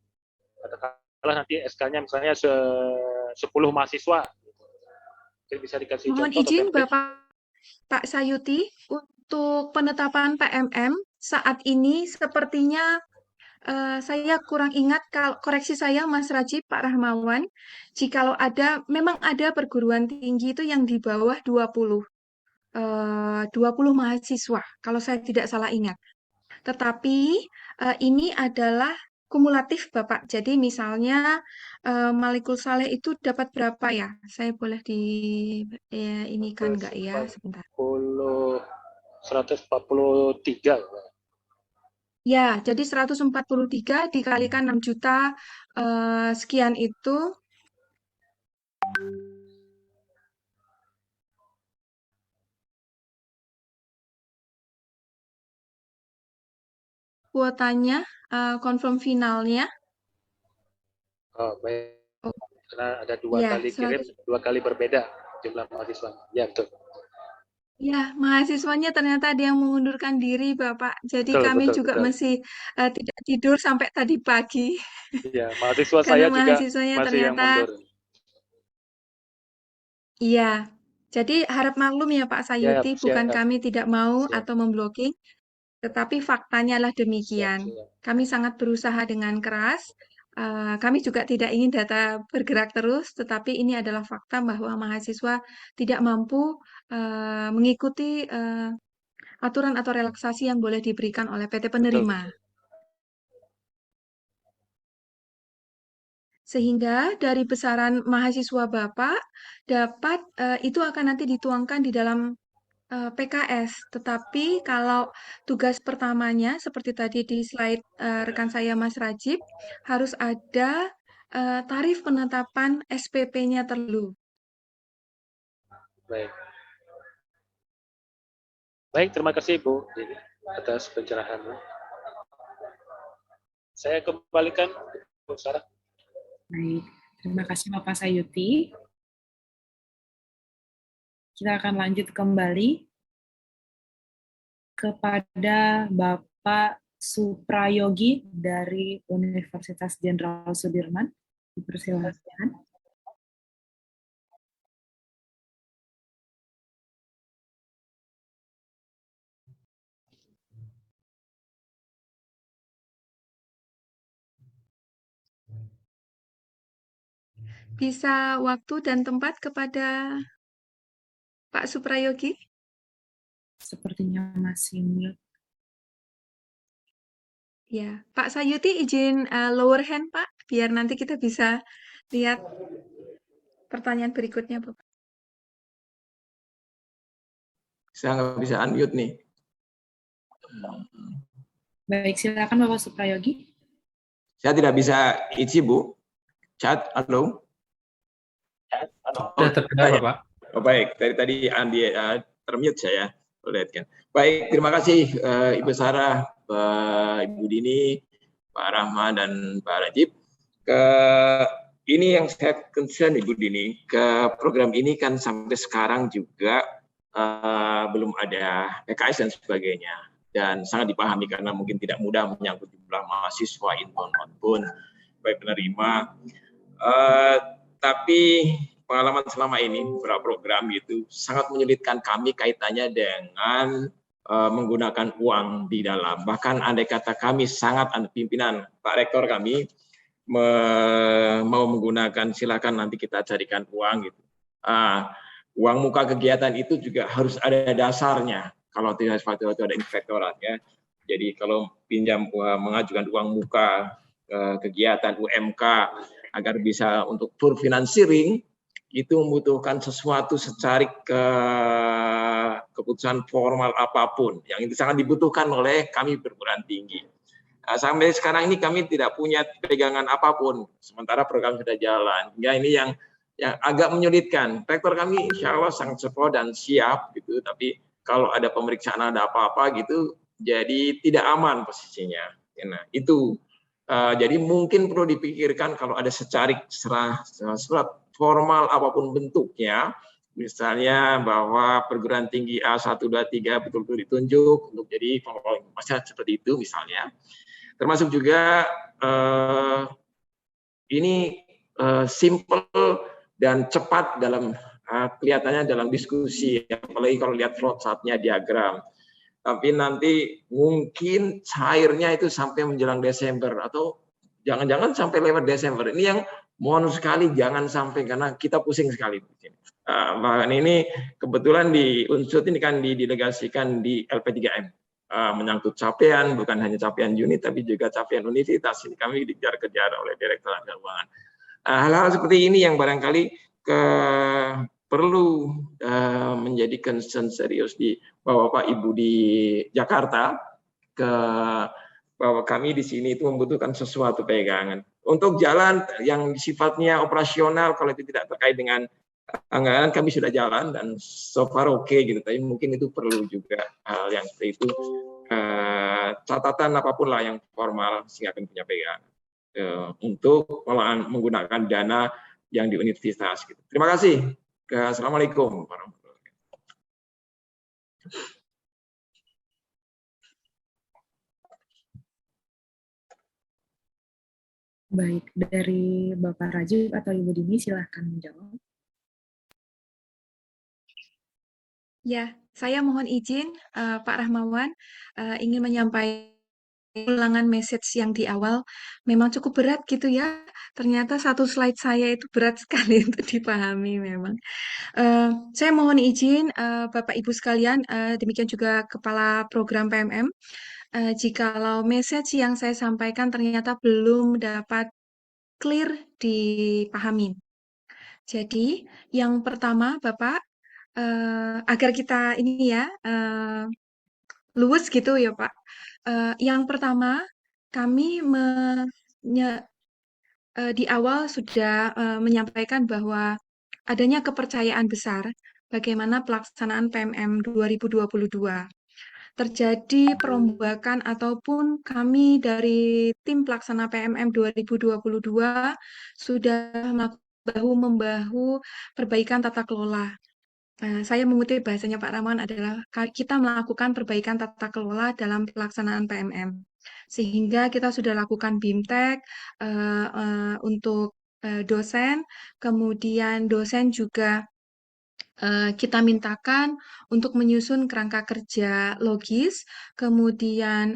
Katakanlah nanti SK-nya misalnya 10 mahasiswa. Jadi bisa dikasih Mohon contoh atau izin, template? Pak Sayuti, untuk penetapan PMM saat ini sepertinya saya kurang ingat, koreksi saya Mas Rajib, Pak Rahmawan, jikalau ada, memang ada perguruan tinggi itu yang di bawah 20 mahasiswa, kalau saya tidak salah ingat. Tetapi ini adalah kumulatif, Bapak. Jadi misalnya Malikul Saleh itu dapat berapa ya? Saya boleh ini kan enggak ya? Sebentar. 143. Ya, jadi 143 dikalikan 6 juta sekian itu kuotanya, confirm finalnya. Oh, baik. Oh, Karena ada 2 ya, kali kirim, 2 kali berbeda jumlah mahasiswa. Ya, betul. Ya, mahasiswanya ternyata ada yang mengundurkan diri, Bapak. Jadi Betul, kami betul, juga betul. masih tidak tidur sampai tadi pagi. Iya, mahasiswa Karena saya juga mahasiswanya masih yang ternyata, mundur. iya. Jadi harap maklum ya Pak Siap, Sayuti, bukan siap, kami tidak mau siap. atau memblocking. Tetapi faktanya lah demikian. Siap. Kami sangat berusaha dengan keras. Kami juga tidak ingin data bergerak terus, tetapi ini adalah fakta bahwa mahasiswa tidak mampu mengikuti aturan atau relaksasi yang boleh diberikan oleh PT Betul, penerima. betul. Sehingga dari besaran mahasiswa Bapak dapat itu akan nanti dituangkan di dalam PKS. Tetapi kalau tugas pertamanya seperti tadi di slide rekan saya Mas Rajib harus ada tarif penetapan SPP-nya terlebih. Baik. Baik, terima kasih Bu Dini atas pencerahannya. Saya kembalikan Bu Sarah. Baik, terima kasih Bapak Sayuti. Kita akan lanjut kembali kepada Bapak Suprayogi dari Universitas Jenderal Sudirman. Dipersilakan. Bisa waktu dan tempat kepada Pak Suprayogi? Sepertinya masih mute. Ya, Pak Sayuti izin lower hand Pak, biar nanti kita bisa lihat pertanyaan berikutnya Bapak. Saya nggak bisa unmute nih. Baik, silakan Bapak Suprayogi. Saya tidak bisa isi, Bu. Chat, halo. Sudah terdengar, Bapak. Oh, baik, dari tadi Andi termute saya. Lihat kan. Baik, terima kasih Ibu Sarah, Ibu Dini, Pak Rahma, dan Pak Rajib. Ini yang saya concern Ibu Dini, ke program ini kan sampai sekarang juga belum ada PKS dan sebagainya. Dan sangat dipahami karena mungkin tidak mudah menyangkut jumlah mahasiswa inbound outbound baik penerima. Tapi pengalaman selama ini beberapa program itu sangat menyulitkan kami kaitannya dengan menggunakan uang di dalam. Bahkan andai kata kami sangat pimpinan Pak Rektor kami mau menggunakan, silakan nanti kita carikan uang gitu. Uang muka kegiatan itu juga harus ada dasarnya. Kalau tidak seperti itu ada inspektorat ya. Jadi kalau pinjam mengajukan uang muka kegiatan UMK agar bisa untuk tour financing itu membutuhkan sesuatu secari keputusan formal apapun yang itu sangat dibutuhkan oleh kami perguruan tinggi. Sampai sekarang ini kami tidak punya pegangan apapun, sementara program sudah jalan. Ya ini yang agak menyulitkan. Rektor kami insya Allah sangat support dan siap gitu, tapi kalau ada pemeriksaan ada apa-apa gitu, jadi tidak aman posisinya. Nah itu jadi mungkin perlu dipikirkan kalau ada secarik surat formal apapun bentuknya, misalnya bahwa perguruan tinggi A1, 2, 3 betul-betul ditunjuk untuk jadi pengelola masyarakat seperti itu misalnya. Termasuk juga ini simple dan cepat dalam kelihatannya dalam diskusi, apalagi kalau lihat flowchartnya diagram. Tapi nanti mungkin cairnya itu sampai menjelang Desember atau jangan-jangan sampai lewat Desember. Ini yang mohon sekali jangan sampai karena kita pusing sekali. Bahkan ini kebetulan di Unsut ini kan didelegasikan di LP3M. Menyangkut capaian, bukan hanya capaian unit, tapi juga capaian universitas. Ini kami dikejar-kejar oleh Direktorat Keuangan. Hal-hal seperti ini yang barangkali perlu menjadi concern serius di Bapak Ibu di Jakarta, bahwa kami di sini itu membutuhkan sesuatu pegangan. Untuk jalan yang sifatnya operasional, kalau itu tidak terkait dengan anggaran, kami sudah jalan dan so far oke gitu. Tapi mungkin itu perlu juga hal yang seperti itu, catatan apapun lah yang formal sehingga kami punya pegangan untuk menggunakan dana yang di universitas. Gitu. Terima kasih. Assalamualaikum warahmatullahi wabarakatuh. Baik, dari Bapak Rajib atau Ibu Dini silahkan menjawab. Ya, saya mohon izin, Pak Rahmawan, ingin menyampaikan ulangan message yang di awal memang cukup berat gitu ya. Ternyata satu slide saya itu berat sekali untuk dipahami memang. Saya mohon izin, Bapak Ibu sekalian, demikian juga Kepala Program PMM, jikalau message yang saya sampaikan ternyata belum dapat clear dipahami. Jadi, yang pertama, Bapak, agar kita ini ya, luwes gitu ya, Pak. Yang pertama, kami di awal sudah menyampaikan bahwa adanya kepercayaan besar bagaimana pelaksanaan PMM 2022. Terjadi perombakan ataupun kami dari tim pelaksana PMM 2022 sudah melakukan bahu-membahu perbaikan tata kelola. Saya mengutip bahasanya Pak Rahman adalah kita melakukan perbaikan tata kelola dalam pelaksanaan PMM. Sehingga kita sudah lakukan BIMTEK untuk dosen, kemudian dosen juga kita mintakan untuk menyusun kerangka kerja logis, kemudian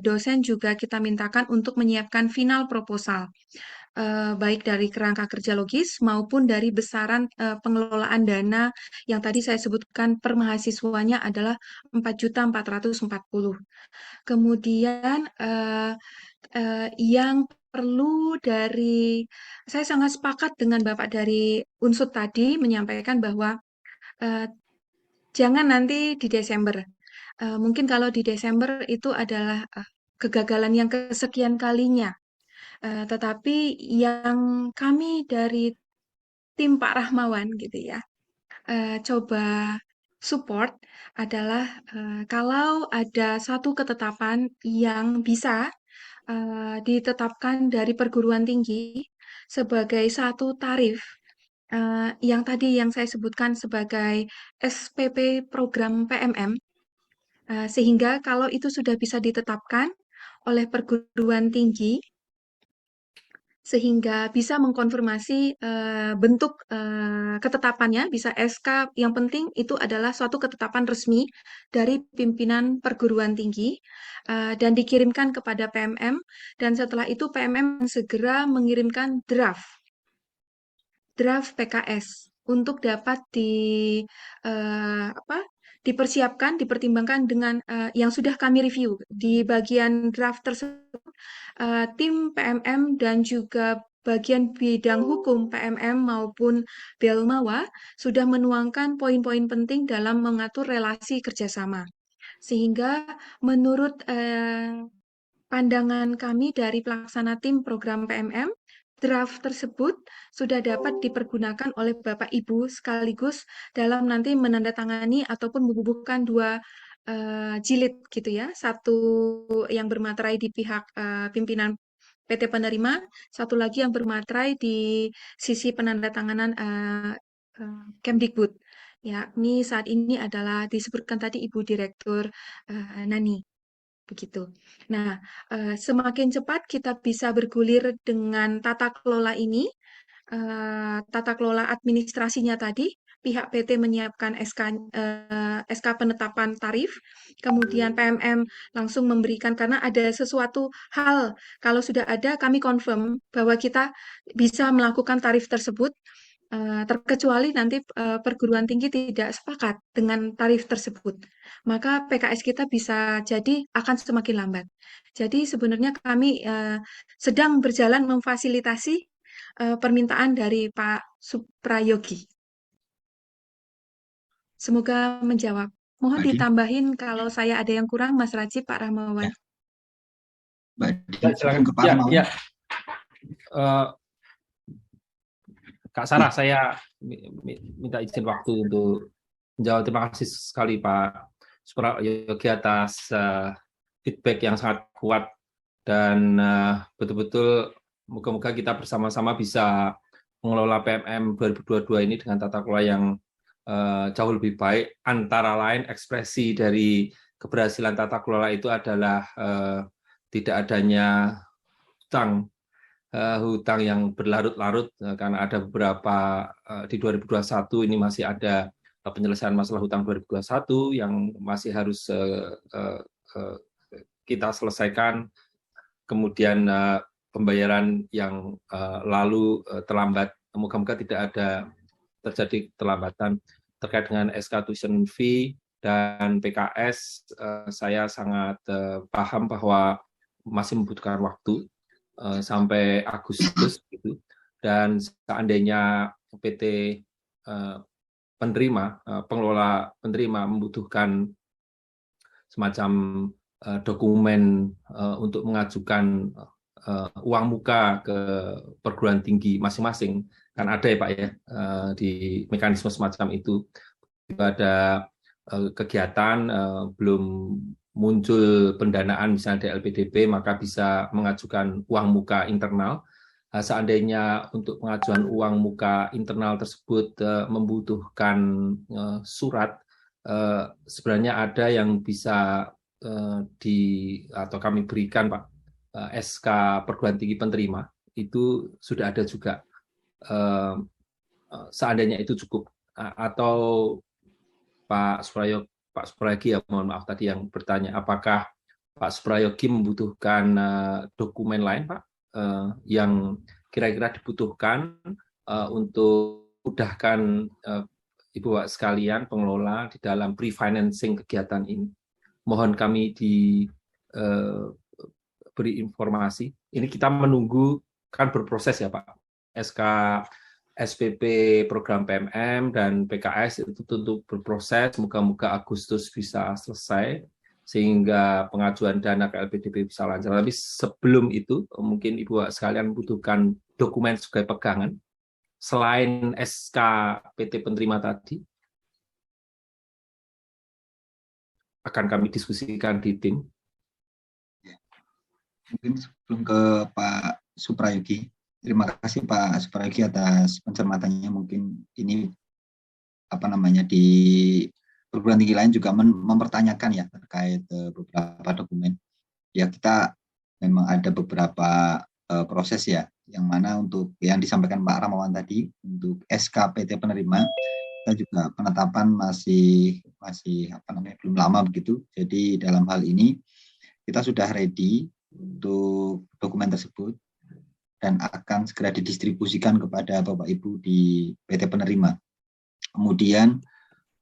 dosen juga kita mintakan untuk menyiapkan final proposal, baik dari kerangka kerja logis maupun dari besaran pengelolaan dana yang tadi saya sebutkan per mahasiswanya adalah 4.440. Kemudian yang perlu saya sangat sepakat dengan Bapak dari Unsut tadi menyampaikan bahwa jangan nanti di Desember. Mungkin kalau di Desember itu adalah kegagalan yang kesekian kalinya. Tetapi yang kami dari tim Pak Rahmawan gitu ya, coba support adalah kalau ada satu ketetapan yang bisa ditetapkan dari perguruan tinggi sebagai satu tarif yang tadi yang saya sebutkan sebagai SPP program PMM, sehingga kalau itu sudah bisa ditetapkan oleh perguruan tinggi, sehingga bisa mengkonfirmasi bentuk ketetapannya, bisa SK, yang penting itu adalah suatu ketetapan resmi dari pimpinan perguruan tinggi dan dikirimkan kepada PMM, dan setelah itu PMM segera mengirimkan draft PKS untuk dapat dipertimbangkan dengan yang sudah kami review. Di bagian draft tersebut, tim PMM dan juga bagian bidang hukum PMM maupun Belmawa sudah menuangkan poin-poin penting dalam mengatur relasi kerjasama. Sehingga menurut pandangan kami dari pelaksana tim program PMM, draft tersebut sudah dapat dipergunakan oleh Bapak Ibu sekaligus dalam nanti menandatangani ataupun membubuhkan 2 jilid gitu ya. Satu yang bermaterai di pihak pimpinan PT penerima, satu lagi yang bermaterai di sisi penandatanganan Kemdikbud. Yakni saat ini adalah disebutkan tadi Ibu Direktur Nani. Begitu. Nah, semakin cepat kita bisa bergulir dengan tata kelola ini, tata kelola administrasinya tadi, pihak PT menyiapkan SK penetapan tarif, kemudian PMM langsung memberikan karena ada sesuatu hal, kalau sudah ada kami confirm bahwa kita bisa melakukan tarif tersebut, terkecuali nanti perguruan tinggi tidak sepakat dengan tarif tersebut, maka PKS kita bisa jadi akan semakin lambat. Jadi sebenarnya kami sedang berjalan memfasilitasi permintaan dari Pak Suprayogi. Semoga menjawab. Mohon ditambahin kalau saya ada yang kurang, Mas Rajib, Pak Rahmawan. Silakan ke Pak Rahmawan. Kak Sarah, saya minta izin waktu untuk menjawab. Terima kasih sekali Pak Suprayogi atas feedback yang sangat kuat dan betul-betul moga-moga kita bersama-sama bisa mengelola PMM 2022 ini dengan tata kelola yang jauh lebih baik. Antara lain ekspresi dari keberhasilan tata kelola itu adalah tidak adanya hutang yang berlarut-larut karena ada beberapa di 2021 ini masih ada penyelesaian masalah hutang 2021 yang masih harus kita selesaikan, kemudian pembayaran yang lalu terlambat. Moga-moga tidak ada terjadi keterlambatan terkait dengan SK tuition fee dan PKS. Saya sangat paham bahwa masih membutuhkan waktu sampai Agustus gitu. Dan seandainya PT pengelola penerima membutuhkan semacam dokumen untuk mengajukan uang muka ke perguruan tinggi masing-masing, kan ada ya Pak ya di mekanisme semacam itu. Ada kegiatan belum muncul pendanaan misalnya dari LPDP, maka bisa mengajukan uang muka internal. Seandainya untuk pengajuan uang muka internal tersebut membutuhkan surat, sebenarnya ada yang bisa atau kami berikan Pak, SK perguruan tinggi penerima itu sudah ada juga. Seandainya itu cukup, atau Pak Suprayogi ya, mohon maaf tadi yang bertanya, apakah Pak Suprayogi membutuhkan dokumen lain Pak yang kira-kira dibutuhkan untuk mudahkan Ibu Bapak sekalian pengelola di dalam pre-financing kegiatan ini. Mohon kami beri informasi. Ini kita menunggu, kan berproses ya Pak. SK SPP program PMM dan PKS itu tentu berproses, moga-moga Agustus bisa selesai sehingga pengajuan dana ke LPDP bisa lancar. Tapi sebelum itu mungkin Ibu sekalian membutuhkan dokumen sebagai pegangan selain SK PT penerima tadi, akan kami diskusikan di tim. Mungkin sebelum ke Pak Suprayogi, terima kasih Pak Suprayogi atas pencermatannya. Mungkin ini di perguruan tinggi lain juga mempertanyakan ya terkait beberapa dokumen. Ya kita memang ada beberapa proses ya, yang mana untuk yang disampaikan Pak Ramawan tadi untuk SKPT penerima, kita juga penetapan masih belum lama begitu. Jadi dalam hal ini kita sudah ready untuk dokumen tersebut dan akan segera didistribusikan kepada Bapak Ibu di PT penerima. Kemudian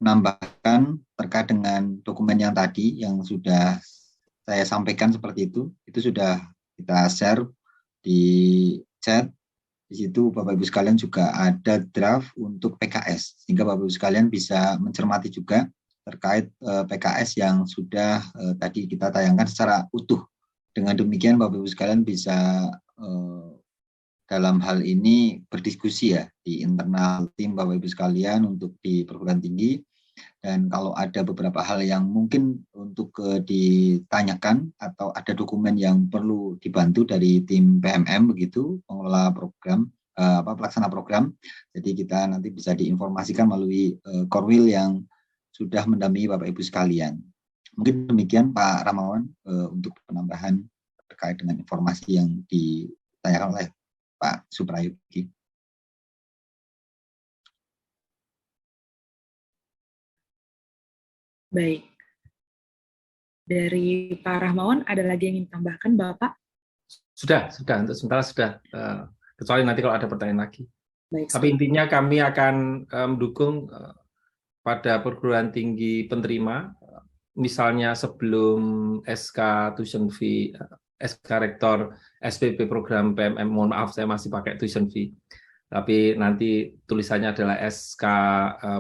menambahkan terkait dengan dokumen yang tadi yang sudah saya sampaikan seperti itu sudah kita share di chat. Di situ Bapak Ibu sekalian juga ada draft untuk PKS, sehingga Bapak Ibu sekalian bisa mencermati juga terkait PKS yang sudah tadi kita tayangkan secara utuh. Dengan demikian Bapak Ibu sekalian bisa dalam hal ini berdiskusi ya di internal tim Bapak Ibu sekalian untuk di perguruan tinggi. Dan kalau ada beberapa hal yang mungkin untuk ditanyakan atau ada dokumen yang perlu dibantu dari tim PMM begitu, pengelola program, pelaksana program, jadi kita nanti bisa diinformasikan melalui Korwil yang sudah mendampingi Bapak Ibu sekalian. Mungkin demikian Pak Ramawan untuk penambahan terkait dengan informasi yang ditanyakan oleh Pak Suprayogi. Baik. Dari Pak Rahmawan, ada lagi yang ingin tambahkan, Bapak? Sudah, untuk sementara sudah. Kecuali nanti kalau ada pertanyaan lagi. Baik, tapi intinya kami akan mendukung pada perguruan tinggi penerima, misalnya sebelum SK tuition fee, SK rektor SPP program PMM, mohon maaf saya masih pakai tuition fee, tapi nanti tulisannya adalah SK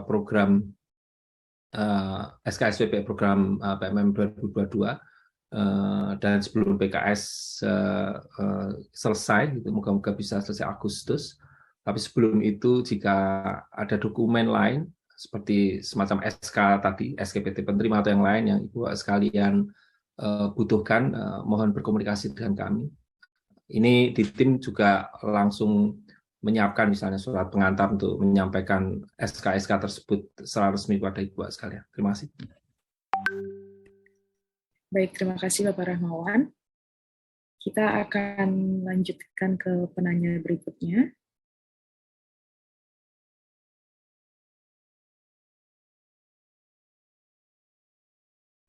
program SKSPP program PMM 2022 dan sebelum PKS selesai, gitu, moga-moga bisa selesai Agustus. Tapi sebelum itu jika ada dokumen lain seperti semacam SK tadi, SKPT penerima atau yang lain yang Ibu sekalian butuhkan, mohon berkomunikasi dengan kami. Ini di tim juga langsung menyiapkan misalnya surat pengantar untuk menyampaikan SK-SK tersebut secara resmi kepada Ibu sekalian. Terima kasih. Baik, terima kasih Bapak Rahmawan. Kita akan lanjutkan ke penanya berikutnya.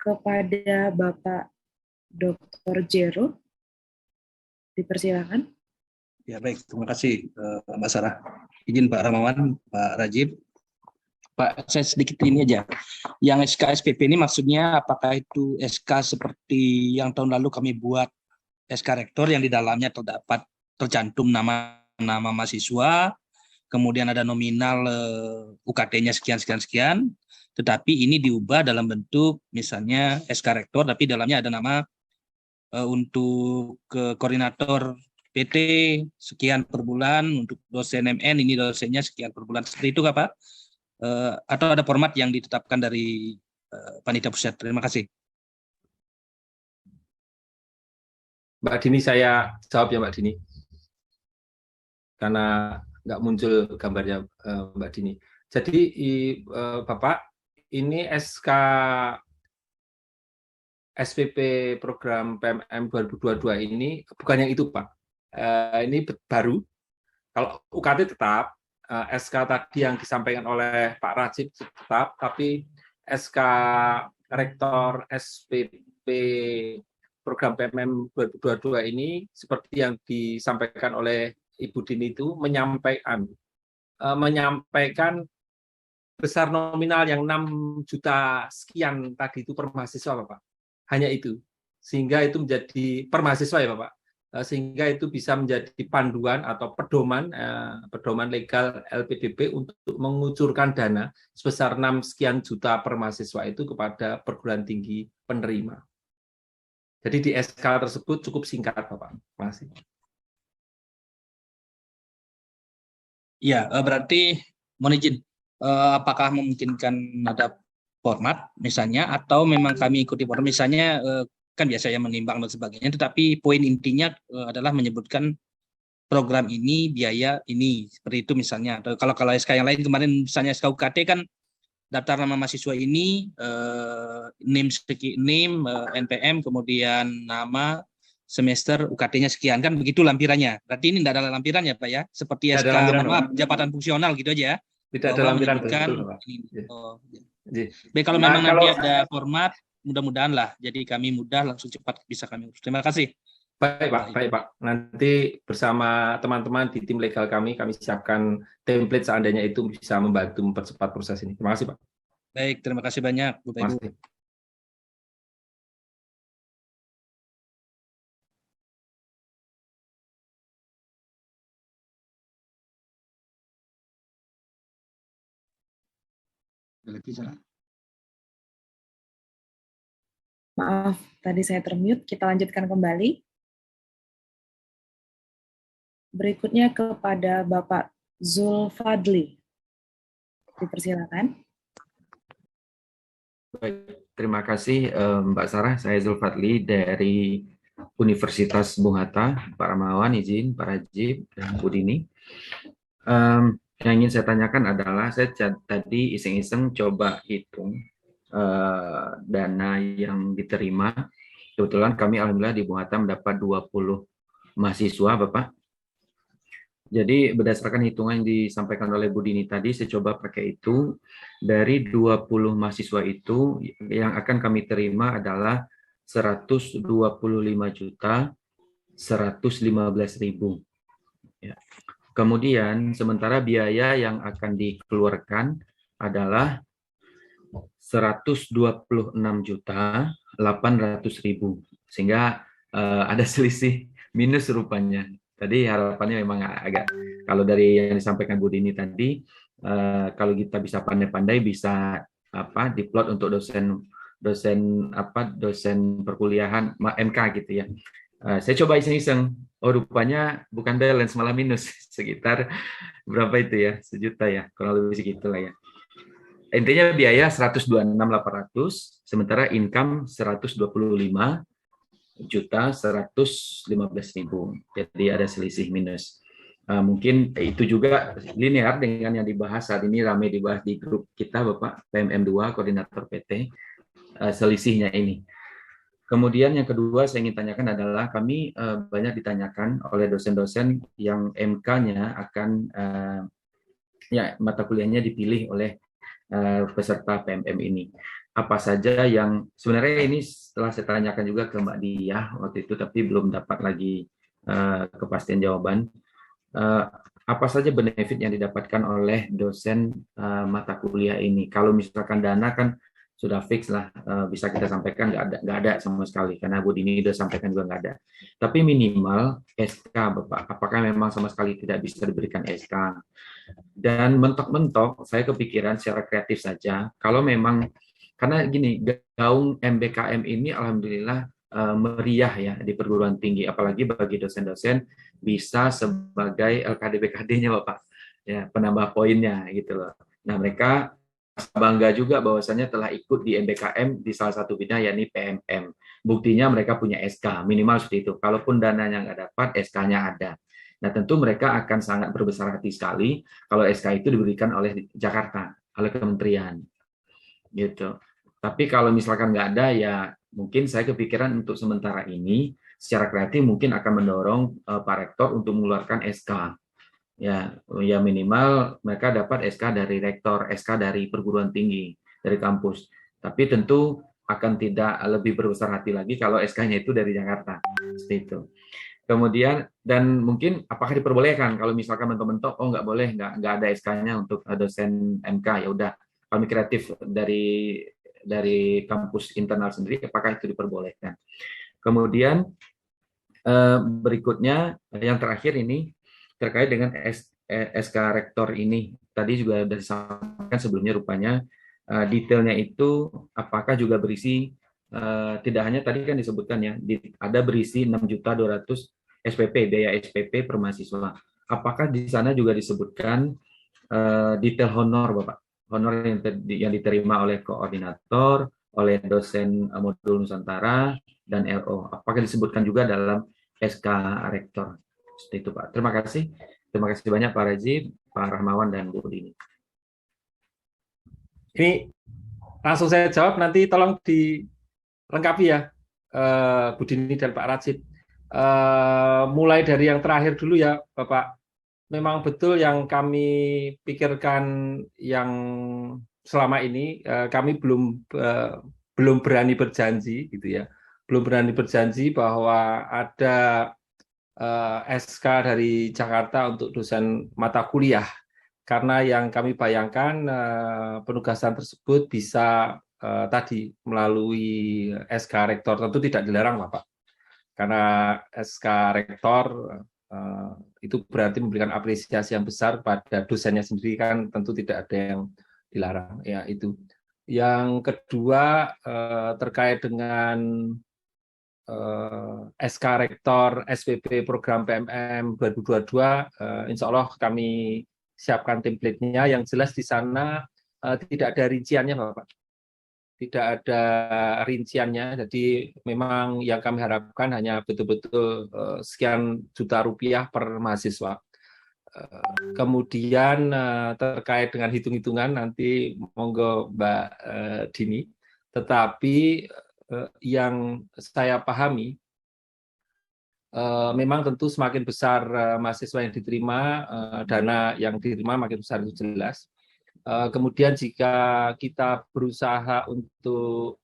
kepada Bapak Dr. Jero. Dipersilakan. Ya baik, terima kasih Mbak Sarah. Izin Pak Ramawan, Pak Rajib. Pak, saya sedikit ini aja. Yang SK SPP ini maksudnya apakah itu SK seperti yang tahun lalu kami buat SK Rektor yang di dalamnya terdapat tercantum nama mahasiswa, kemudian ada nominal UKT-nya sekian, tetapi ini diubah dalam bentuk misalnya SK Rektor, tapi dalamnya ada nama untuk koordinator PT sekian per bulan, untuk dosen MN ini dosennya sekian per bulan, seperti itu Kak Pak? Atau ada format yang ditetapkan dari panitia pusat? Terima kasih. Mbak Dini, saya jawab ya Mbak Dini, karena nggak muncul gambarnya Mbak Dini. Jadi Bapak, ini SK SPP program PMM 2022 ini bukan yang itu Pak. Ini baru. Kalau UKT tetap, SK tadi yang disampaikan oleh Pak Rajib tetap, tapi SK Rektor SPP program PMM 2022 ini seperti yang disampaikan oleh Ibu Dini itu menyampaikan besar nominal yang 6 juta sekian tadi itu per mahasiswa Bapak. Hanya itu. Sehingga itu menjadi per mahasiswa ya Bapak. Sehingga itu bisa menjadi panduan atau pedoman legal LPDP untuk mengucurkan dana sebesar 6 sekian juta per mahasiswa itu kepada perguruan tinggi penerima. Jadi di SK tersebut cukup singkat Bapak. Terima kasih. Ya, berarti mohon izin, apakah memungkinkan ada format misalnya, atau memang kami ikuti format misalnya, kan biasa ya menimbang dan sebagainya, tetapi poin intinya adalah menyebutkan program ini, biaya ini, seperti itu misalnya. Atau kalau SK yang lain kemarin misalnya SK UKT kan daftar nama mahasiswa ini, NIM, NPM, kemudian nama, semester, UKT-nya sekian, kan begitu lampirannya. Berarti ini tidak ada lampiran ya Pak ya? Seperti SK, maaf, jabatan fungsional gitu aja ya? Tidak ada lampiran. Baik, kalau memang nanti ada format, mudah-mudahan lah. Jadi kami mudah langsung cepat bisa kami urus. Terima kasih. Baik Pak. Nanti bersama teman-teman di tim legal kami siapkan template seandainya itu bisa membantu mempercepat proses ini. Terima kasih Pak. Baik, terima kasih banyak Bapak Ibu. Maaf, tadi saya termute. Kita lanjutkan kembali. Berikutnya kepada Bapak Zulfadli. Dipersilakan. Baik, terima kasih Mbak Sarah. Saya Zulfadli dari Universitas Bung Hatta. Pak Ramawan izin, Pak Rajib, dan Bu Dini. Yang ingin saya tanyakan adalah, saya tadi iseng-iseng coba hitung dana yang diterima. Kebetulan kami alhamdulillah di Bung Hatta mendapat 20 mahasiswa, Bapak. Jadi berdasarkan hitungan yang disampaikan oleh Bu Dini tadi, saya coba pakai itu. Dari 20 mahasiswa itu, yang akan kami terima adalah 125.115.000. Ya. Kemudian sementara biaya yang akan dikeluarkan adalah 126.800.000, sehingga ada selisih minus rupanya. Tadi harapannya memang agak, kalau dari yang disampaikan Bu Dini tadi, kalau kita bisa pandai-pandai bisa diplot untuk dosen perkuliahan MK gitu ya. Saya coba iseng-iseng, rupanya bukan balance malah minus, sekitar berapa itu ya, 1 juta ya, kurang lebih segitulah ya. Intinya biaya 126.800, sementara income 125.115.000. Jadi ada selisih minus. Mungkin itu juga linear dengan yang dibahas saat ini, ramai dibahas di grup kita Bapak PMM2 koordinator PT, selisihnya ini. Kemudian yang kedua saya ingin tanyakan adalah, kami banyak ditanyakan oleh dosen-dosen yang MK-nya akan mata kuliahnya dipilih oleh peserta PMM ini. apa saja yang sebenarnya ini setelah saya tanyakan juga ke Mbak Diah waktu itu, tapi belum dapat lagi kepastian jawaban. Apa saja benefit yang didapatkan oleh dosen mata kuliah ini? Kalau misalkan dana kan sudah fix lah, bisa kita sampaikan nggak ada sama sekali karena Bu Dini sudah sampaikan juga nggak ada. Tapi minimal SK Bapak, apakah memang sama sekali tidak bisa diberikan SK? Dan mentok-mentok saya kepikiran secara kreatif saja, kalau memang karena gini, gaung MBKM ini alhamdulillah meriah ya di perguruan tinggi, apalagi bagi dosen-dosen bisa sebagai LKD-BKD-nya Bapak, ya penambah poinnya gitu loh. Nah mereka bangga juga bahwasanya telah ikut di MBKM di salah satu bidang yakni PMM. Buktinya mereka punya SK minimal seperti itu. Kalaupun dananya nggak dapat, SK-nya ada. Nah tentu mereka akan sangat berbesar hati sekali kalau SK itu diberikan oleh Jakarta, oleh kementerian, gitu. Tapi kalau misalkan nggak ada ya mungkin saya kepikiran untuk sementara ini secara kreatif mungkin akan mendorong Pak Rektor untuk mengeluarkan SK. Ya minimal mereka dapat SK dari rektor, SK dari perguruan tinggi, dari kampus. Tapi tentu akan tidak lebih berbesar hati lagi kalau SK-nya itu dari Jakarta. Seperti itu. Kemudian dan mungkin apakah diperbolehkan kalau misalkan mentok-mentok nggak boleh, nggak ada SK-nya untuk dosen MK, ya udah kami kreatif dari kampus internal sendiri, apakah itu diperbolehkan. Kemudian berikutnya yang terakhir ini terkait dengan SK Rektor ini, tadi juga sudah disampaikan sebelumnya rupanya detailnya itu apakah juga berisi tidak hanya tadi kan disebutkan ya, ada berisi 6.200.000 SPP, biaya SPP per mahasiswa. Apakah di sana juga disebutkan detail honor Bapak? Honor yang diterima oleh koordinator, oleh dosen modul Nusantara, dan LO. Apakah disebutkan juga dalam SK Rektor? Seperti itu Pak. Terima kasih. Terima kasih banyak Pak Rajib, Pak Rahmawan, dan Bu Dini. Ini langsung saya jawab, nanti tolong dilengkapi ya Bu Dini dan Pak Rajib. Mulai dari yang terakhir dulu ya Bapak. Memang betul yang kami pikirkan yang selama ini kami belum berani berjanji gitu ya. Belum berani berjanji bahwa ada SK dari Jakarta untuk dosen mata kuliah, karena yang kami bayangkan penugasan tersebut bisa tadi melalui SK Rektor, tentu tidak dilarang Bapak, karena SK Rektor itu berarti memberikan apresiasi yang besar pada dosennya sendiri, kan tentu tidak ada yang dilarang ya. Itu yang kedua terkait dengan SK Rektor SPP program PMM 2022, insya Allah kami siapkan template-nya. Yang jelas di sana tidak ada rinciannya Bapak, tidak ada rinciannya, jadi memang yang kami harapkan hanya betul-betul sekian juta rupiah per mahasiswa. Kemudian terkait dengan hitung-hitungan nanti monggo Mbak Dini, tetapi yang saya pahami memang tentu semakin besar mahasiswa yang diterima, dana yang diterima makin besar, itu jelas. Kemudian jika kita berusaha untuk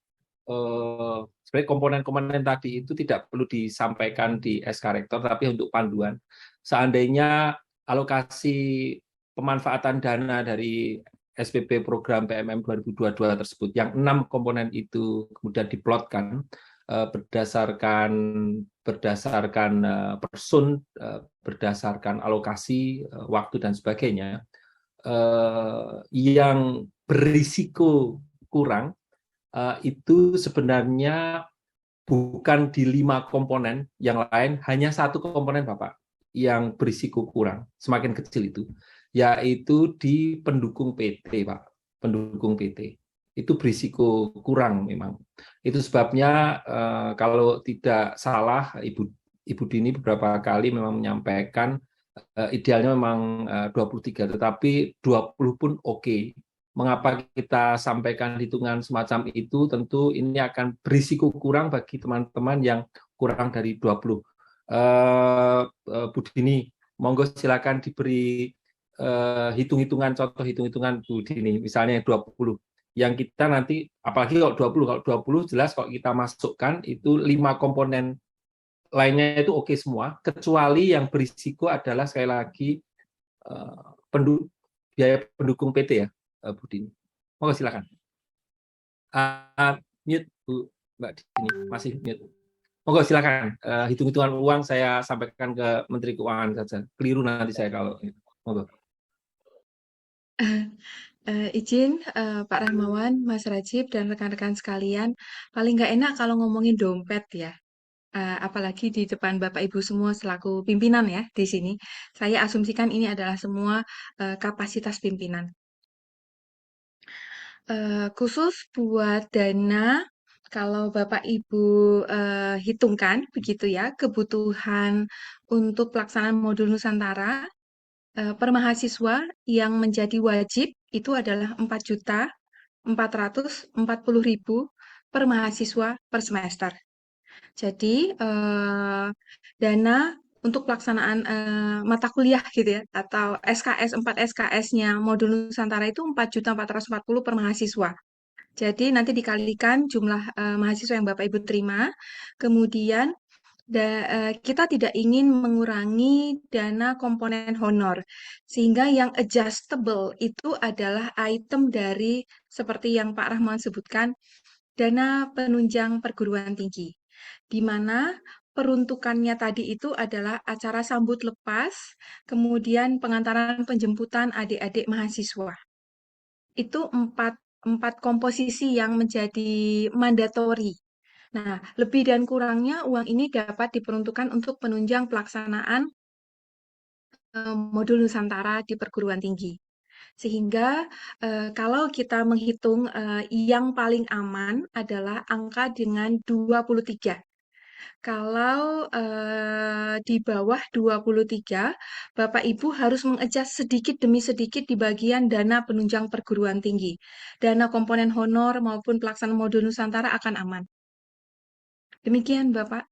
sebenarnya komponen-komponen tadi itu tidak perlu disampaikan di SK Rektor, tapi untuk panduan. Seandainya alokasi pemanfaatan dana dari SPP program PMM 2022 tersebut, yang 6 komponen itu kemudian diplotkan berdasarkan person, berdasarkan alokasi waktu dan sebagainya, yang berisiko kurang itu sebenarnya bukan di 5 komponen yang lain, hanya 1 komponen Bapak yang berisiko kurang, semakin kecil itu, yaitu di pendukung PT Pak, pendukung PT itu berisiko kurang memang. Itu sebabnya kalau tidak salah Ibu Dini beberapa kali memang menyampaikan idealnya memang 23, tetapi 20 pun oke. Mengapa kita sampaikan hitungan semacam itu? Tentu ini akan berisiko kurang bagi teman-teman yang kurang dari 20. Bu Dini, monggo silakan diberi hitung-hitungan, contoh hitung-hitungan Bu Dini, misalnya 20. yang kita nanti, apalagi kalau 20 jelas kalau kita masukkan itu 5 komponen lainnya itu oke semua, kecuali yang berisiko adalah sekali lagi biaya pendukung PT ya, Bu Dini. Monggo silakan. Mute Bu Mbak Dini, masih mute. Monggo silakan. Hitung-hitungan uang saya sampaikan ke Menteri Keuangan saja. Keliru nanti saya kalau monggo. Izin Pak Rahmawan, Mas Rajib, dan rekan-rekan sekalian, paling nggak enak kalau ngomongin dompet ya. Apalagi di depan Bapak Ibu semua selaku pimpinan ya di sini. Saya asumsikan ini adalah semua kapasitas pimpinan. Khusus buat dana, kalau Bapak Ibu hitungkan begitu ya, kebutuhan untuk pelaksanaan modul Nusantara per mahasiswa yang menjadi wajib itu adalah 4.440.000 per mahasiswa per semester. Jadi dana untuk pelaksanaan mata kuliah gitu ya, atau SKS 4 SKS-nya modul Nusantara itu 4.440.000 per mahasiswa. Jadi nanti dikalikan jumlah mahasiswa yang Bapak Ibu terima, kemudian kita tidak ingin mengurangi dana komponen honor, sehingga yang adjustable itu adalah item dari seperti yang Pak Rahman sebutkan, dana penunjang perguruan tinggi, di mana peruntukannya tadi itu adalah acara sambut lepas, kemudian pengantaran penjemputan adik-adik mahasiswa. Itu empat komposisi yang menjadi mandatori. Nah, lebih dan kurangnya uang ini dapat diperuntukkan untuk penunjang pelaksanaan modul Nusantara di perguruan tinggi. Sehingga kalau kita menghitung yang paling aman adalah angka dengan 23. Kalau di bawah 23, Bapak Ibu harus mengadjust sedikit demi sedikit di bagian dana penunjang perguruan tinggi. Dana komponen honor maupun pelaksanaan modul Nusantara akan aman. Demikian Bapak.